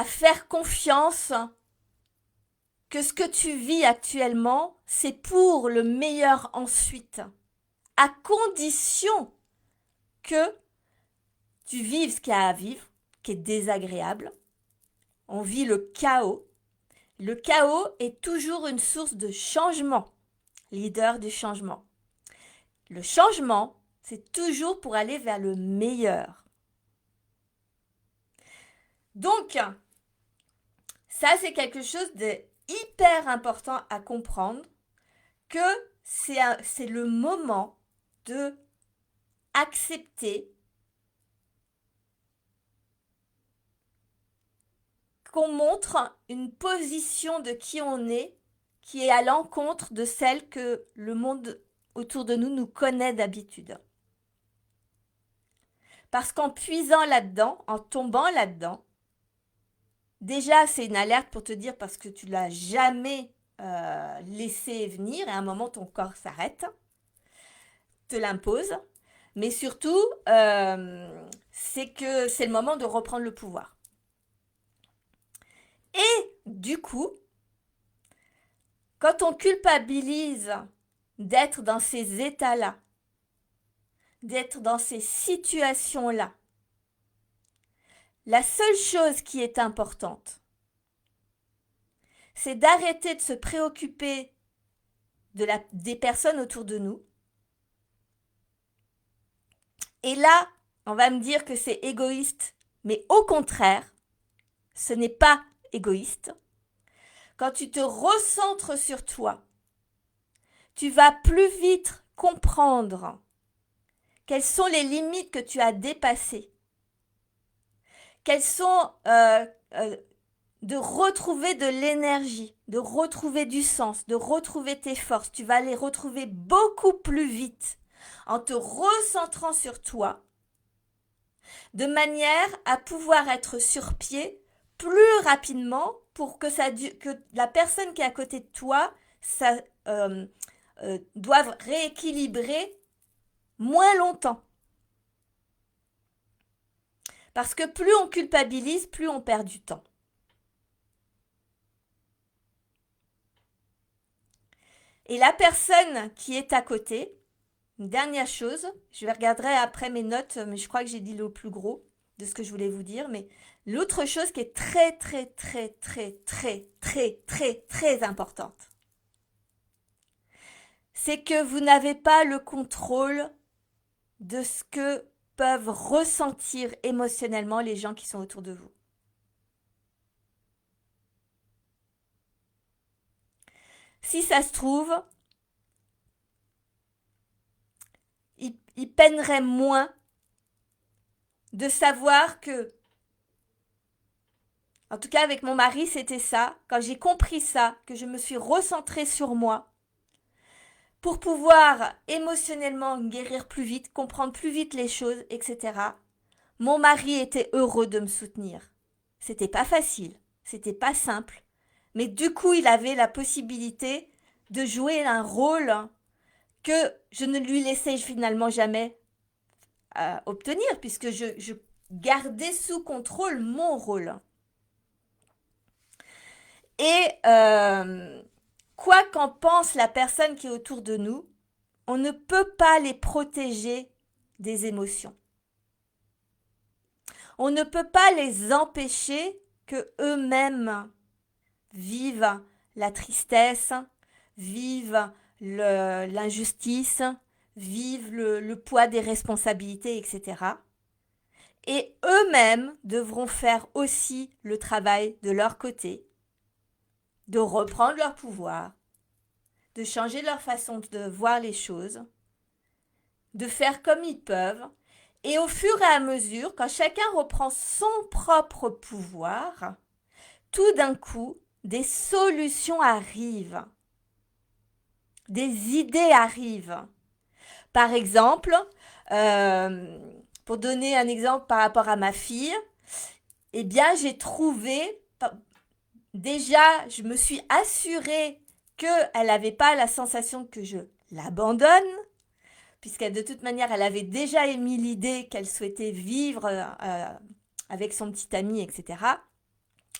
faire confiance que ce que tu vis actuellement, c'est pour le meilleur ensuite, à condition que tu vives ce qu'il y a à vivre, qui est désagréable. On vit le chaos. Le chaos est toujours une source de changement, leader du changement. Le changement, c'est toujours pour aller vers le meilleur. Donc, ça, c'est quelque chose de hyper important à comprendre, que c'est le moment de accepter qu'on montre une position de qui on est qui est à l'encontre de celle que le monde autour de nous connaît d'habitude. Parce qu'en puisant là-dedans, en tombant là-dedans, déjà c'est une alerte pour te dire parce que tu ne l'as jamais laissé venir et à un moment ton corps s'arrête, te l'impose, mais surtout c'est que c'est le moment de reprendre le pouvoir. Et du coup, quand on culpabilise d'être dans ces états-là, d'être dans ces situations-là, la seule chose qui est importante, c'est d'arrêter de se préoccuper des personnes autour de nous. Et là, on va me dire que c'est égoïste, mais au contraire, ce n'est pas égoïste. Quand tu te recentres sur toi, tu vas plus vite comprendre quelles sont les limites que tu as dépassées. Quelles sont de retrouver de l'énergie, de retrouver du sens, de retrouver tes forces. Tu vas les retrouver beaucoup plus vite en te recentrant sur toi, de manière à pouvoir être sur pied plus rapidement pour que la personne qui est à côté de toi doive rééquilibrer moins longtemps. Parce que plus on culpabilise, plus on perd du temps. Et la personne qui est à côté, une dernière chose, je regarderai après mes notes, mais je crois que j'ai dit le plus gros de ce que je voulais vous dire, mais l'autre chose qui est très, très, très, très, très, très, très, très importante, c'est que vous n'avez pas le contrôle de ce que peuvent ressentir émotionnellement les gens qui sont autour de vous. Si ça se trouve, ils peineraient moins de savoir que, en tout cas avec mon mari, c'était ça. Quand j'ai compris ça, que je me suis recentrée sur moi, pour pouvoir émotionnellement guérir plus vite, comprendre plus vite les choses, etc. Mon mari était heureux de me soutenir. C'était pas facile, c'était pas simple, mais du coup, il avait la possibilité de jouer un rôle que je ne lui laissais finalement jamais obtenir, puisque je gardais sous contrôle mon rôle. Et quoi qu'en pense la personne qui est autour de nous, on ne peut pas les protéger des émotions. On ne peut pas les empêcher que eux-mêmes vivent la tristesse, vivent l'injustice, vivent le poids des responsabilités, etc. Et eux-mêmes devront faire aussi le travail de leur côté, de reprendre leur pouvoir, de changer leur façon de voir les choses, de faire comme ils peuvent. Et au fur et à mesure, quand chacun reprend son propre pouvoir, tout d'un coup, des solutions arrivent, des idées arrivent. Par exemple, euh, pour donner un exemple par rapport à ma fille, eh bien, j'ai trouvé, déjà, je me suis assurée qu'elle n'avait pas la sensation que je l'abandonne, puisqu'elle, de toute manière, elle avait déjà émis l'idée qu'elle souhaitait vivre avec son petit ami, etc.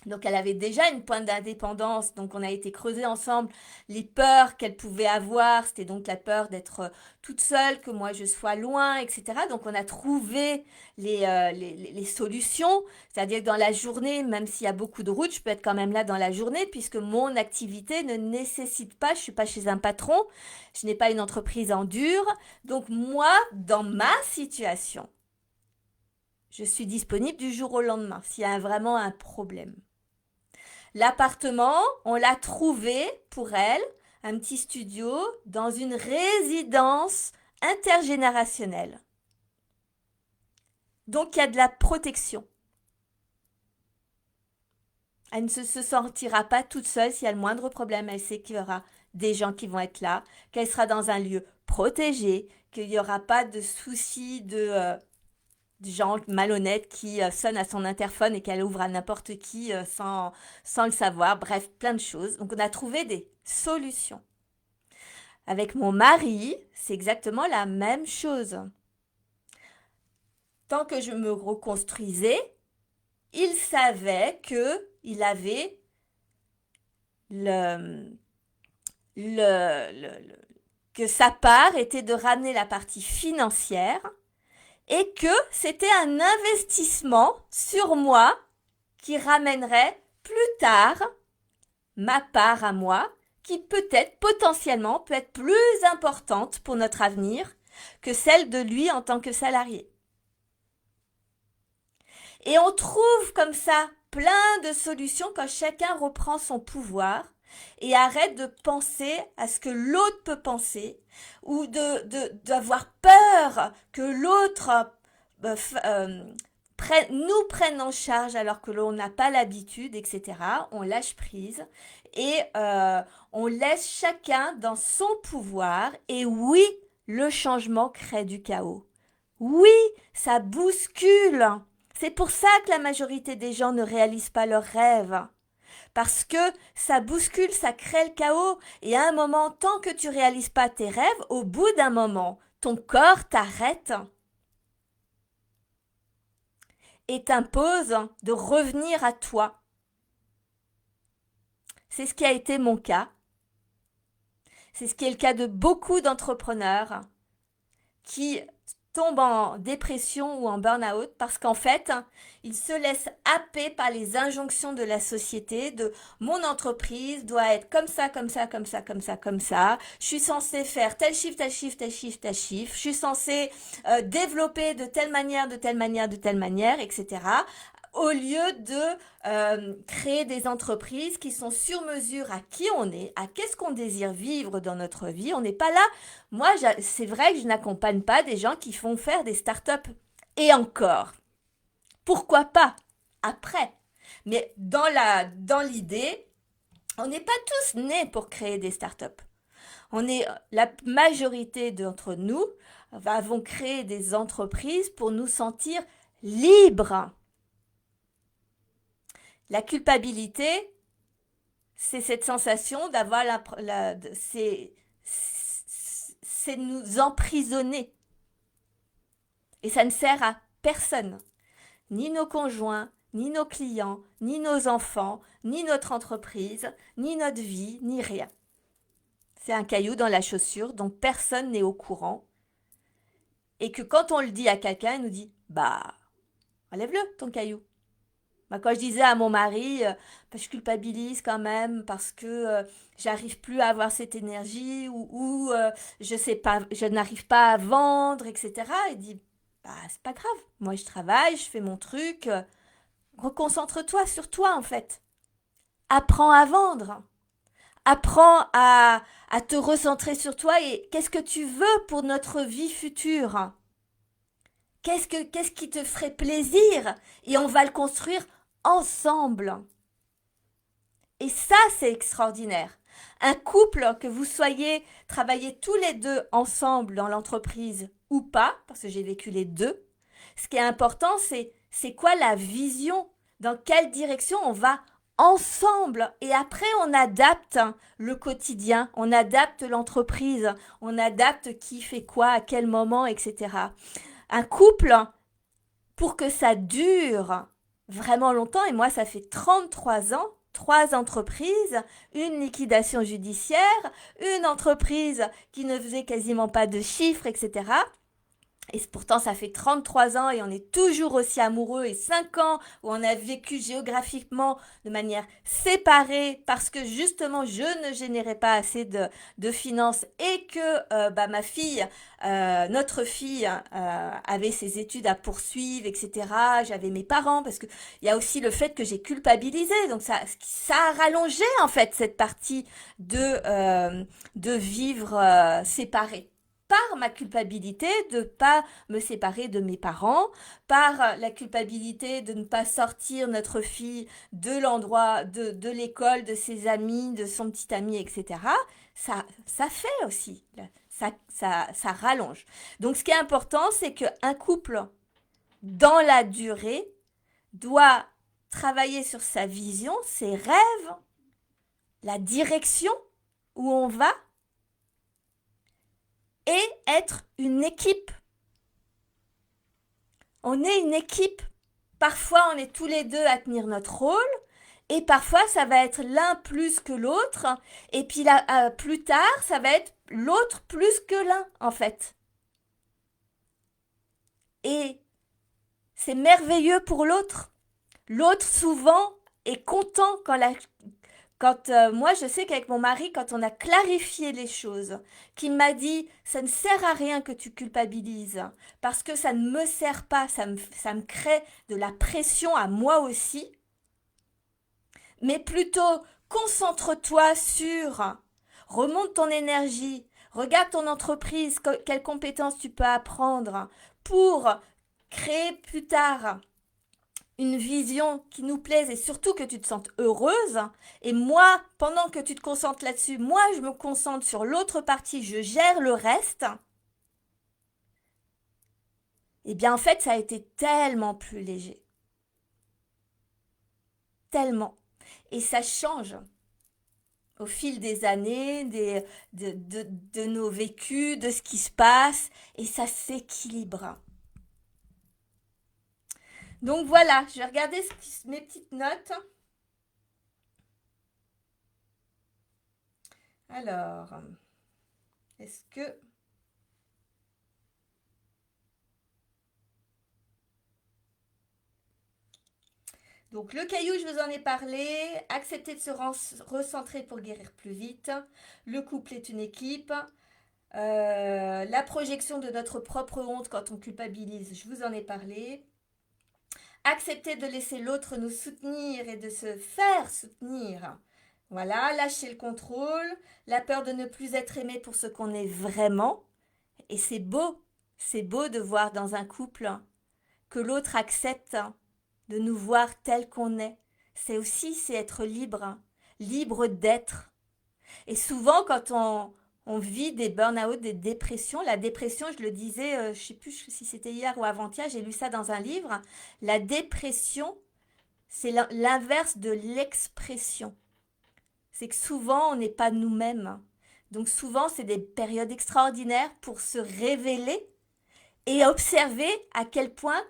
Donc elle avait déjà une pointe d'indépendance, donc on a été creuser ensemble les peurs qu'elle pouvait avoir, c'était donc la peur d'être toute seule, que moi je sois loin, etc. Donc on a trouvé les solutions, c'est-à-dire que dans la journée, même s'il y a beaucoup de routes, je peux être quand même là dans la journée, puisque mon activité ne nécessite pas, je ne suis pas chez un patron, je n'ai pas une entreprise en dur, donc moi, dans ma situation, je suis disponible du jour au lendemain, s'il y a vraiment un problème. L'appartement, on l'a trouvé pour elle, un petit studio, dans une résidence intergénérationnelle. Donc il y a de la protection. Elle ne se sentira pas toute seule s'il y a le moindre problème. Elle sait qu'il y aura des gens qui vont être là, qu'elle sera dans un lieu protégé, qu'il n'y aura pas de soucis de gens malhonnêtes qui sonnent à son interphone et qu'elle ouvre à n'importe qui sans le savoir. Bref, plein de choses. Donc on a trouvé des solutions. Avec mon mari, c'est exactement la même chose. Tant que je me reconstruisais, il savait qu'il avait le, que sa part était de ramener la partie financière et que c'était un investissement sur moi qui ramènerait plus tard ma part à moi, qui peut-être potentiellement peut être plus importante pour notre avenir que celle de lui en tant que salarié. Et on trouve comme ça plein de solutions quand chacun reprend son pouvoir et arrête de penser à ce que l'autre peut penser ou d'avoir peur que l'autre nous prenne en charge alors que l'on n'a pas l'habitude, etc. On lâche prise et on laisse chacun dans son pouvoir. Et oui, le changement crée du chaos. Oui, ça bouscule. C'est pour ça que la majorité des gens ne réalisent pas leurs rêves. Parce que ça bouscule, ça crée le chaos. Et à un moment, tant que tu réalises pas tes rêves, au bout d'un moment, ton corps t'arrête et t'impose de revenir à toi. C'est ce qui a été mon cas. C'est ce qui est le cas de beaucoup d'entrepreneurs qui tombent en dépression ou en burn-out parce qu'en fait, ils se laissent happer par les injonctions de la société, de mon entreprise doit être comme ça, comme ça, comme ça, comme ça, comme ça. Je suis censé faire tel chiffre, tel chiffre, tel chiffre, tel chiffre. Je suis censé développer de telle manière, de telle manière, de telle manière, etc. Au lieu de créer des entreprises qui sont sur mesure à qui on est, à qu'est-ce qu'on désire vivre dans notre vie. On n'est pas là. Moi, c'est vrai que je n'accompagne pas des gens qui font faire des startups. Et encore, pourquoi pas après? Mais dans l'idée, on n'est pas tous nés pour créer des startups. La majorité d'entre nous avons créé des entreprises pour nous sentir libres. La culpabilité, c'est cette sensation d'avoir c'est de nous emprisonner. Et ça ne sert à personne. Ni nos conjoints, ni nos clients, ni nos enfants, ni notre entreprise, ni notre vie, ni rien. C'est un caillou dans la chaussure dont personne n'est au courant. Et que quand on le dit à quelqu'un, il nous dit « Bah, enlève-le ton caillou ». Bah, quand je disais à mon mari, bah, je culpabilise quand même parce que j'arrive plus à avoir cette énergie ou je sais pas, je n'arrive pas à vendre, etc. Il dit, bah, c'est pas grave. Moi, je travaille, je fais mon truc. Reconcentre-toi sur toi, en fait. Apprends à vendre. Apprends à te recentrer sur toi et qu'est-ce que tu veux pour notre vie future? Qu'est-ce qui te ferait plaisir? Et on va le construire ensemble. Et ça, c'est extraordinaire. Un couple, que vous soyez travaillez tous les deux ensemble dans l'entreprise ou pas, parce que j'ai vécu les deux, ce qui est important, c'est quoi la vision? Dans quelle direction on va ensemble? Et après, on adapte le quotidien, on adapte l'entreprise, on adapte qui fait quoi, à quel moment, etc. Un couple, pour que ça dure vraiment longtemps, et moi ça fait 33 ans, trois entreprises, une liquidation judiciaire, une entreprise qui ne faisait quasiment pas de chiffres, etc. Et pourtant, ça fait 33 ans et on est toujours aussi amoureux et 5 ans où on a vécu géographiquement de manière séparée parce que justement, je ne générais pas assez de finances et que bah, ma fille, notre fille, avait ses études à poursuivre, etc. J'avais mes parents parce que il y a aussi le fait que j'ai culpabilisé. Donc ça a rallongé en fait cette partie de vivre séparés par ma culpabilité de ne pas me séparer de mes parents, par la culpabilité de ne pas sortir notre fille de l'endroit, de l'école, de ses amis, de son petit ami, etc. Ça fait aussi, ça rallonge. Donc ce qui est important, c'est qu'un couple, dans la durée, doit travailler sur sa vision, ses rêves, la direction où on va et être une équipe. On est une équipe. Parfois, on est tous les deux à tenir notre rôle. Et parfois, ça va être l'un plus que l'autre. Et puis là, plus tard, ça va être l'autre plus que l'un, en fait. Et c'est merveilleux pour l'autre. L'autre, souvent, est content quand moi, je sais qu'avec mon mari, quand on a clarifié les choses, qu'il m'a dit, ça ne sert à rien que tu culpabilises, parce que ça ne me sert pas, ça me crée de la pression à moi aussi, mais plutôt concentre-toi sur, remonte ton énergie, regarde ton entreprise, quelles compétences tu peux apprendre pour créer plus tard une vision qui nous plaise et surtout que tu te sentes heureuse. Et moi, pendant que tu te concentres là-dessus, moi, je me concentre sur l'autre partie, je gère le reste. Eh bien, en fait, ça a été tellement plus léger. Tellement. Et ça change au fil des années, de nos vécus, de ce qui se passe, et ça s'équilibre. Donc voilà, je vais regarder mes petites notes. Alors, est-ce que... Donc le caillou, je vous en ai parlé. Accepter de se recentrer pour guérir plus vite. Le couple est une équipe. La projection de notre propre honte quand on culpabilise, je vous en ai parlé. Accepter de laisser l'autre nous soutenir et de se faire soutenir. Voilà, lâcher le contrôle, la peur de ne plus être aimé pour ce qu'on est vraiment. Et c'est beau de voir dans un couple que l'autre accepte de nous voir tel qu'on est. C'est être libre, libre d'être. Et souvent, quand on vit des burn-out, des dépressions, la dépression, je le disais, je ne sais plus si c'était hier ou avant-hier, j'ai lu ça dans un livre, la dépression, c'est l'inverse de l'expression. C'est que souvent, on n'est pas nous-mêmes. Donc souvent, c'est des périodes extraordinaires pour se révéler et observer à quel point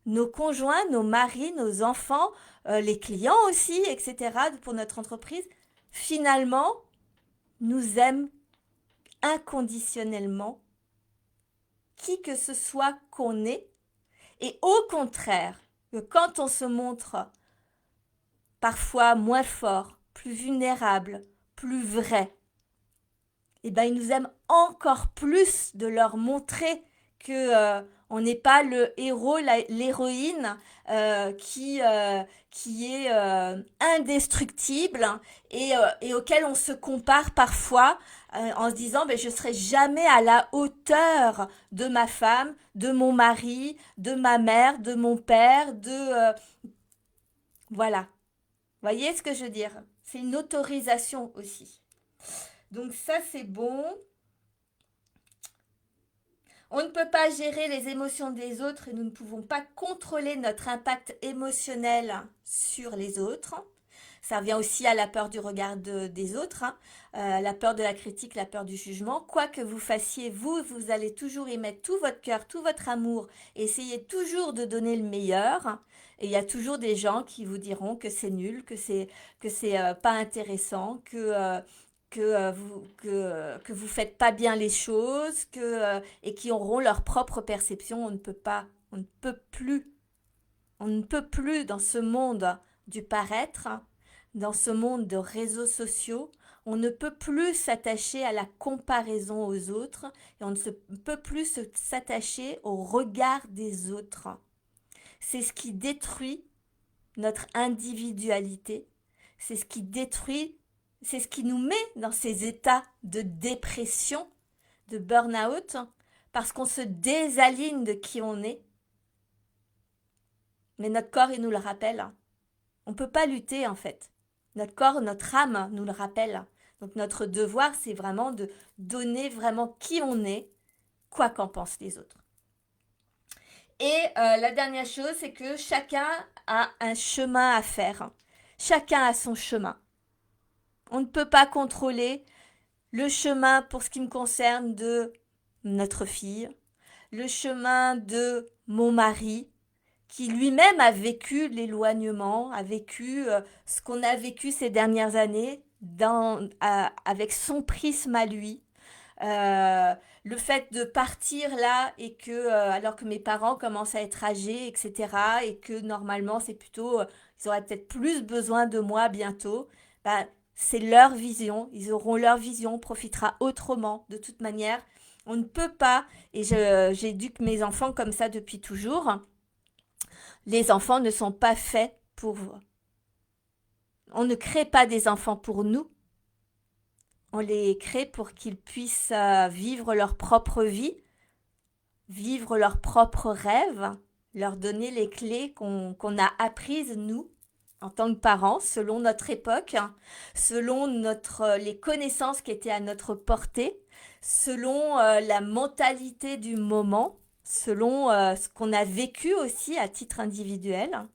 nos conjoints, nos maris, nos enfants, les clients aussi, etc., pour notre entreprise, finalement, nous aiment inconditionnellement, qui que ce soit qu'on est, et au contraire, que quand on se montre parfois moins forts, plus vulnérables, plus vrais, eh ben, ils nous aiment encore plus de leur montrer que on n'est pas le héros, l'héroïne qui est indestructible et auquel on se compare parfois en se disant ben, je serai jamais à la hauteur de ma femme, de mon mari, de ma mère, de mon père, voilà. Voyez ce que je veux dire? C'est une autorisation aussi. Donc ça, c'est bon. On ne peut pas gérer les émotions des autres et nous ne pouvons pas contrôler notre impact émotionnel sur les autres. Ça revient aussi à la peur du regard des autres, hein. La peur de la critique, la peur du jugement. Quoi que vous fassiez, vous allez toujours y mettre tout votre cœur, tout votre amour. Essayez toujours de donner le meilleur. Et il y a toujours des gens qui vous diront que c'est nul, que c'est pas intéressant, que vous faites pas bien les choses, et qui auront leur propre perception. On ne peut pas, on ne peut plus dans ce monde du paraître, dans ce monde de réseaux sociaux, on ne peut plus s'attacher à la comparaison aux autres et on ne peut plus s'attacher au regard des autres. C'est ce qui détruit notre individualité, c'est ce qui détruit, c'est ce qui nous met dans ces états de dépression, de burn-out, parce qu'on se désaligne de qui on est. Mais notre corps, il nous le rappelle. On ne peut pas lutter en fait. Notre corps, notre âme nous le rappelle. Donc notre devoir, c'est vraiment de donner vraiment qui on est, quoi qu'en pensent les autres. Et la dernière chose, c'est que chacun a un chemin à faire. Chacun a son chemin. On ne peut pas contrôler le chemin, pour ce qui me concerne, de notre fille, le chemin de mon mari, qui lui-même a vécu l'éloignement, a vécu ce qu'on a vécu ces dernières années avec son prisme à lui. Le fait de partir là et que alors que mes parents commencent à être âgés, etc., et que normalement c'est plutôt ils auraient peut-être plus besoin de moi bientôt, ben, c'est leur vision, ils auront leur vision, on profitera autrement. De toute manière, on ne peut pas, et j'éduque mes enfants comme ça depuis toujours, les enfants ne sont pas faits pour vous. On ne crée pas des enfants pour nous. On les crée pour qu'ils puissent vivre leur propre vie, vivre leurs propres rêves, leur donner les clés qu'on a apprises, nous, en tant que parents, selon notre époque, selon les connaissances qui étaient à notre portée, selon la mentalité du moment, selon ce qu'on a vécu aussi à titre individuel.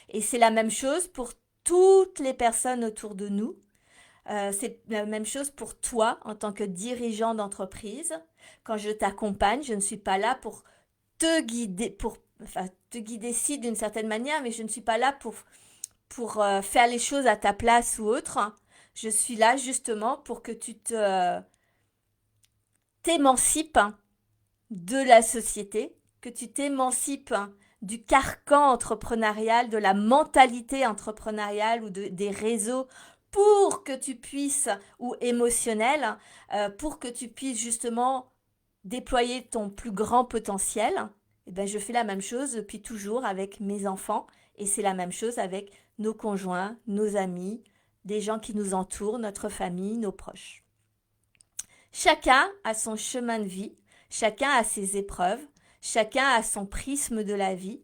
Et c'est la même chose pour toutes les personnes autour de nous. C'est la même chose pour toi en tant que dirigeant d'entreprise. Quand je t'accompagne, je ne suis pas là pour te guider, te guider si d'une certaine manière, mais je ne suis pas là pour faire les choses à ta place ou autre. Je suis là justement pour que tu t'émancipes de la société, que tu t'émancipes du carcan entrepreneurial, de la mentalité entrepreneuriale ou des réseaux pour que tu puisses, ou émotionnel, pour que tu puisses justement déployer ton plus grand potentiel. Et ben, je fais la même chose depuis toujours avec mes enfants et c'est la même chose avec nos conjoints, nos amis, des gens qui nous entourent, notre famille, nos proches. Chacun a son chemin de vie, chacun a ses épreuves, chacun a son prisme de la vie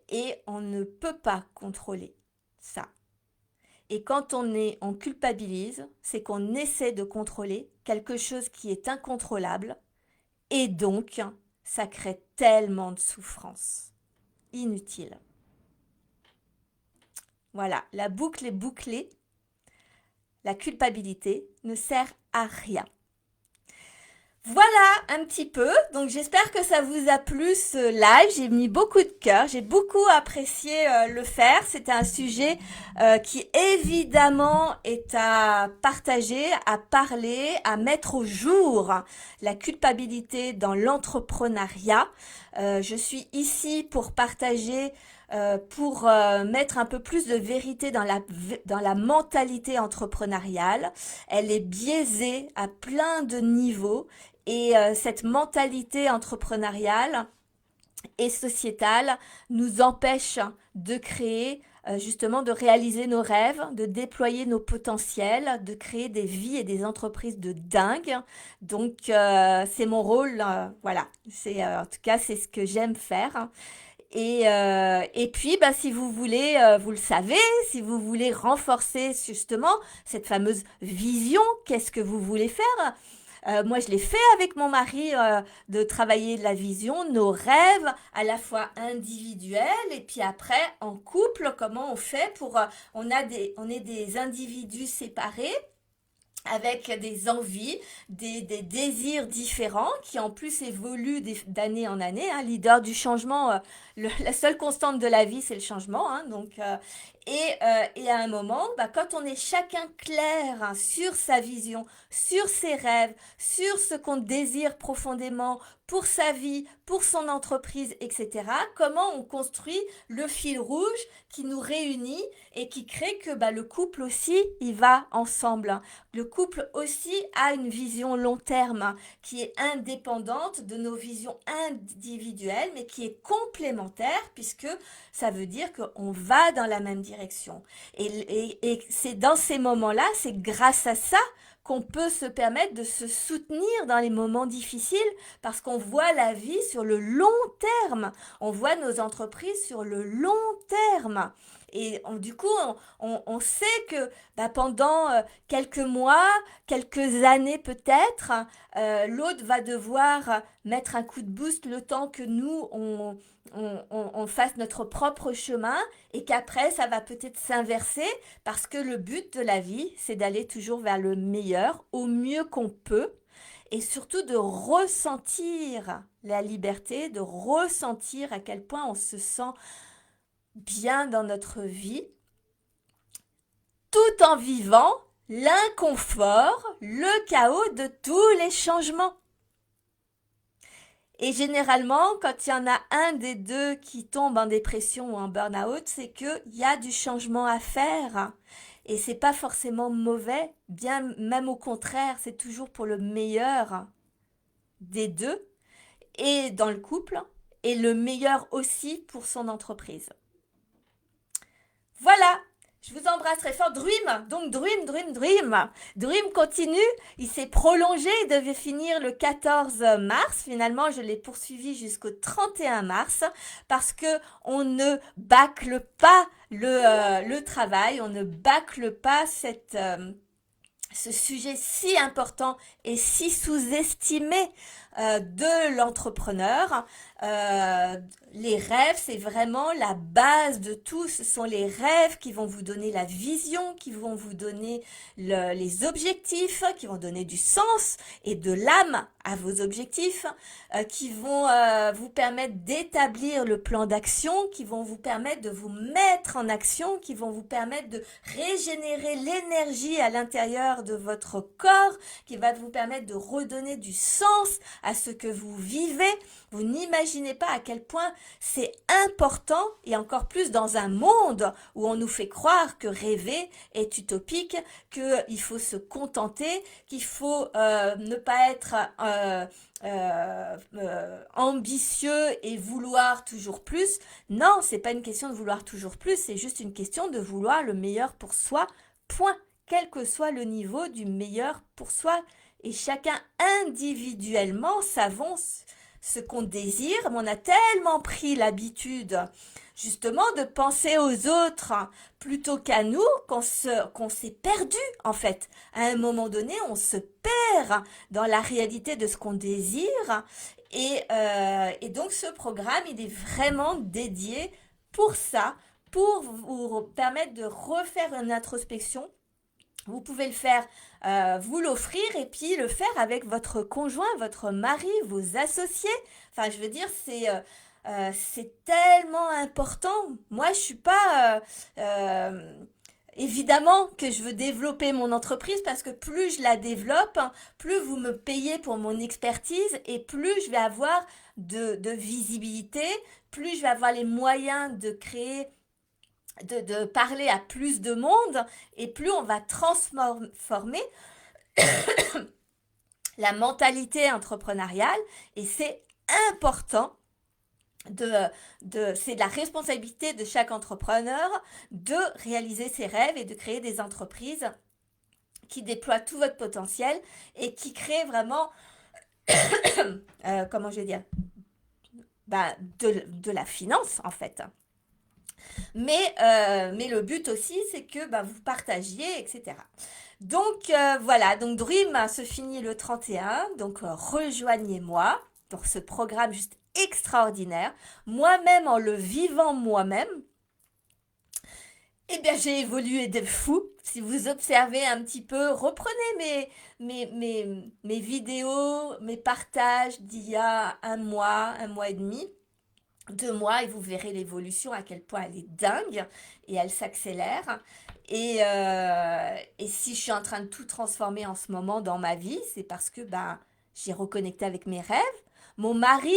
et on ne peut pas contrôler ça. Et quand on culpabilise, c'est qu'on essaie de contrôler quelque chose qui est incontrôlable et donc ça crée tellement de souffrance. Inutile. Voilà, la boucle est bouclée. La culpabilité ne sert à rien. Voilà un petit peu, donc j'espère que ça vous a plu ce live, j'ai mis beaucoup de cœur, j'ai beaucoup apprécié le faire, c'était un sujet qui évidemment est à partager, à parler, à mettre au jour, la culpabilité dans l'entrepreneuriat. Je suis ici pour partager pour mettre un peu plus de vérité dans la mentalité entrepreneuriale. Elle est biaisée à plein de niveaux et cette mentalité entrepreneuriale et sociétale nous empêche de créer justement de réaliser nos rêves, de déployer nos potentiels, de créer des vies et des entreprises de dingue. Donc c'est mon rôle, voilà. C'est en tout cas c'est ce que j'aime faire. Et puis, bah, si vous voulez, vous le savez, si vous voulez renforcer justement cette fameuse vision, qu'est-ce que vous voulez faire? Moi, je l'ai fait avec mon mari de travailler la vision, nos rêves, à la fois individuels et puis après en couple, comment on fait pour... on est des individus séparés avec des envies, des désirs différents qui en plus évoluent d'année en année. Hein. Leader du changement, la seule constante de la vie, c'est le changement. Hein. Donc, et à un moment, bah, quand on est chacun clair hein, sur sa vision, sur ses rêves, sur ce qu'on désire profondément pour sa vie, pour son entreprise, etc., comment on construit le fil rouge qui nous réunit et qui crée que bah, le couple aussi, il va ensemble. Le couple aussi a une vision long terme qui est indépendante de nos visions individuelles, mais qui est complémentaire puisque ça veut dire qu'on va dans la même direction. Et c'est dans ces moments-là, c'est grâce à ça qu'on peut se permettre de se soutenir dans les moments difficiles parce qu'on voit la vie sur le long terme. On voit nos entreprises sur le long terme. Et du coup, on sait que bah, pendant quelques mois, quelques années peut-être, l'autre va devoir mettre un coup de boost le temps que nous, on fasse notre propre chemin et qu'après, ça va peut-être s'inverser parce que le but de la vie, c'est d'aller toujours vers le meilleur, au mieux qu'on peut et surtout de ressentir la liberté, de ressentir à quel point on se sent bien dans notre vie, tout en vivant l'inconfort, le chaos de tous les changements. Et généralement, quand il y en a un des deux qui tombe en dépression ou en burn-out, c'est qu'il y a du changement à faire. Et c'est pas forcément mauvais, bien même au contraire, c'est toujours pour le meilleur des deux et dans le couple et le meilleur aussi pour son entreprise. Voilà, je vous embrasse très fort. Dream, donc Dream. Dream continue, il s'est prolongé, il devait finir le 14 mars. Finalement, je l'ai poursuivi jusqu'au 31 mars parce que on ne bâcle pas le travail, on ne bâcle pas ce sujet si important et si sous-estimé de l'entrepreneur. Les rêves, c'est vraiment la base de tout. Ce sont les rêves qui vont vous donner la vision, qui vont vous donner les objectifs, qui vont donner du sens et de l'âme à vos objectifs, qui vont vous permettre d'établir le plan d'action, qui vont vous permettre de vous mettre en action, qui vont vous permettre de régénérer l'énergie à l'intérieur de votre corps, qui va vous permettre de redonner du sens à ce que vous vivez. Vous n'imaginez pas à quel point c'est important et encore plus dans un monde où on nous fait croire que rêver est utopique, qu'il faut se contenter, qu'il faut ne pas être ambitieux et vouloir toujours plus. Non, c'est pas une question de vouloir toujours plus, c'est juste une question de vouloir le meilleur pour soi, point. Quel que soit le niveau du meilleur pour soi. Et chacun individuellement savons ce qu'on désire, mais on a tellement pris l'habitude justement de penser aux autres plutôt qu'à nous qu'on s'est perdu en fait. À un moment donné, on se perd dans la réalité de ce qu'on désire et donc ce programme, il est vraiment dédié pour ça, pour vous permettre de refaire une introspection. Vous pouvez le faire, vous l'offrir et puis le faire avec votre conjoint, votre mari, vos associés. Enfin, je veux dire, c'est tellement important. Moi, je suis pas Évidemment que je veux développer mon entreprise parce que plus je la développe, plus vous me payez pour mon expertise et plus je vais avoir de visibilité, plus je vais avoir les moyens de créer, de parler à plus de monde et plus on va transformer la mentalité entrepreneuriale et c'est important de, c'est de la responsabilité de chaque entrepreneur de réaliser ses rêves et de créer des entreprises qui déploient tout votre potentiel et qui créent vraiment, comment je vais dire, de la finance en fait. Mais le but aussi, c'est que vous partagiez, etc. Donc voilà, donc Dream se finit le 31, donc rejoignez-moi pour ce programme juste extraordinaire. Moi-même, en le vivant moi-même, eh bien j'ai évolué de fou. Si vous observez un petit peu, reprenez mes vidéos, mes partages d'il y a un mois et demi. 2 mois et vous verrez l'évolution à quel point elle est dingue et elle s'accélère. Et si je suis en train de tout transformer en ce moment dans ma vie, c'est parce que j'ai reconnecté avec mes rêves. Mon mari,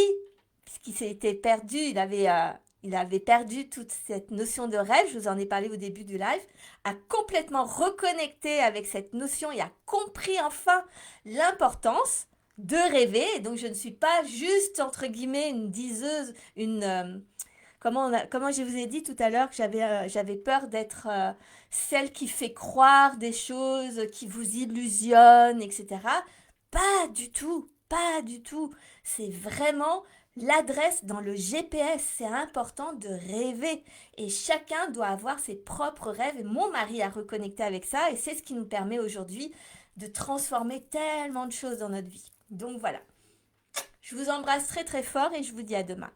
puisqu'il s'était perdu, il avait perdu toute cette notion de rêve, je vous en ai parlé au début du live, a complètement reconnecté avec cette notion et a compris enfin l'importance de rêver. Et donc, je ne suis pas juste, entre guillemets, une diseuse, comment je vous ai dit tout à l'heure que j'avais peur d'être celle qui fait croire des choses, qui vous illusionne, etc. Pas du tout, pas du tout. C'est vraiment l'adresse dans le GPS. C'est important de rêver. Et chacun doit avoir ses propres rêves. Et mon mari a reconnecté avec ça. Et c'est ce qui nous permet aujourd'hui de transformer tellement de choses dans notre vie. Donc voilà. Je vous embrasse très très fort et je vous dis à demain.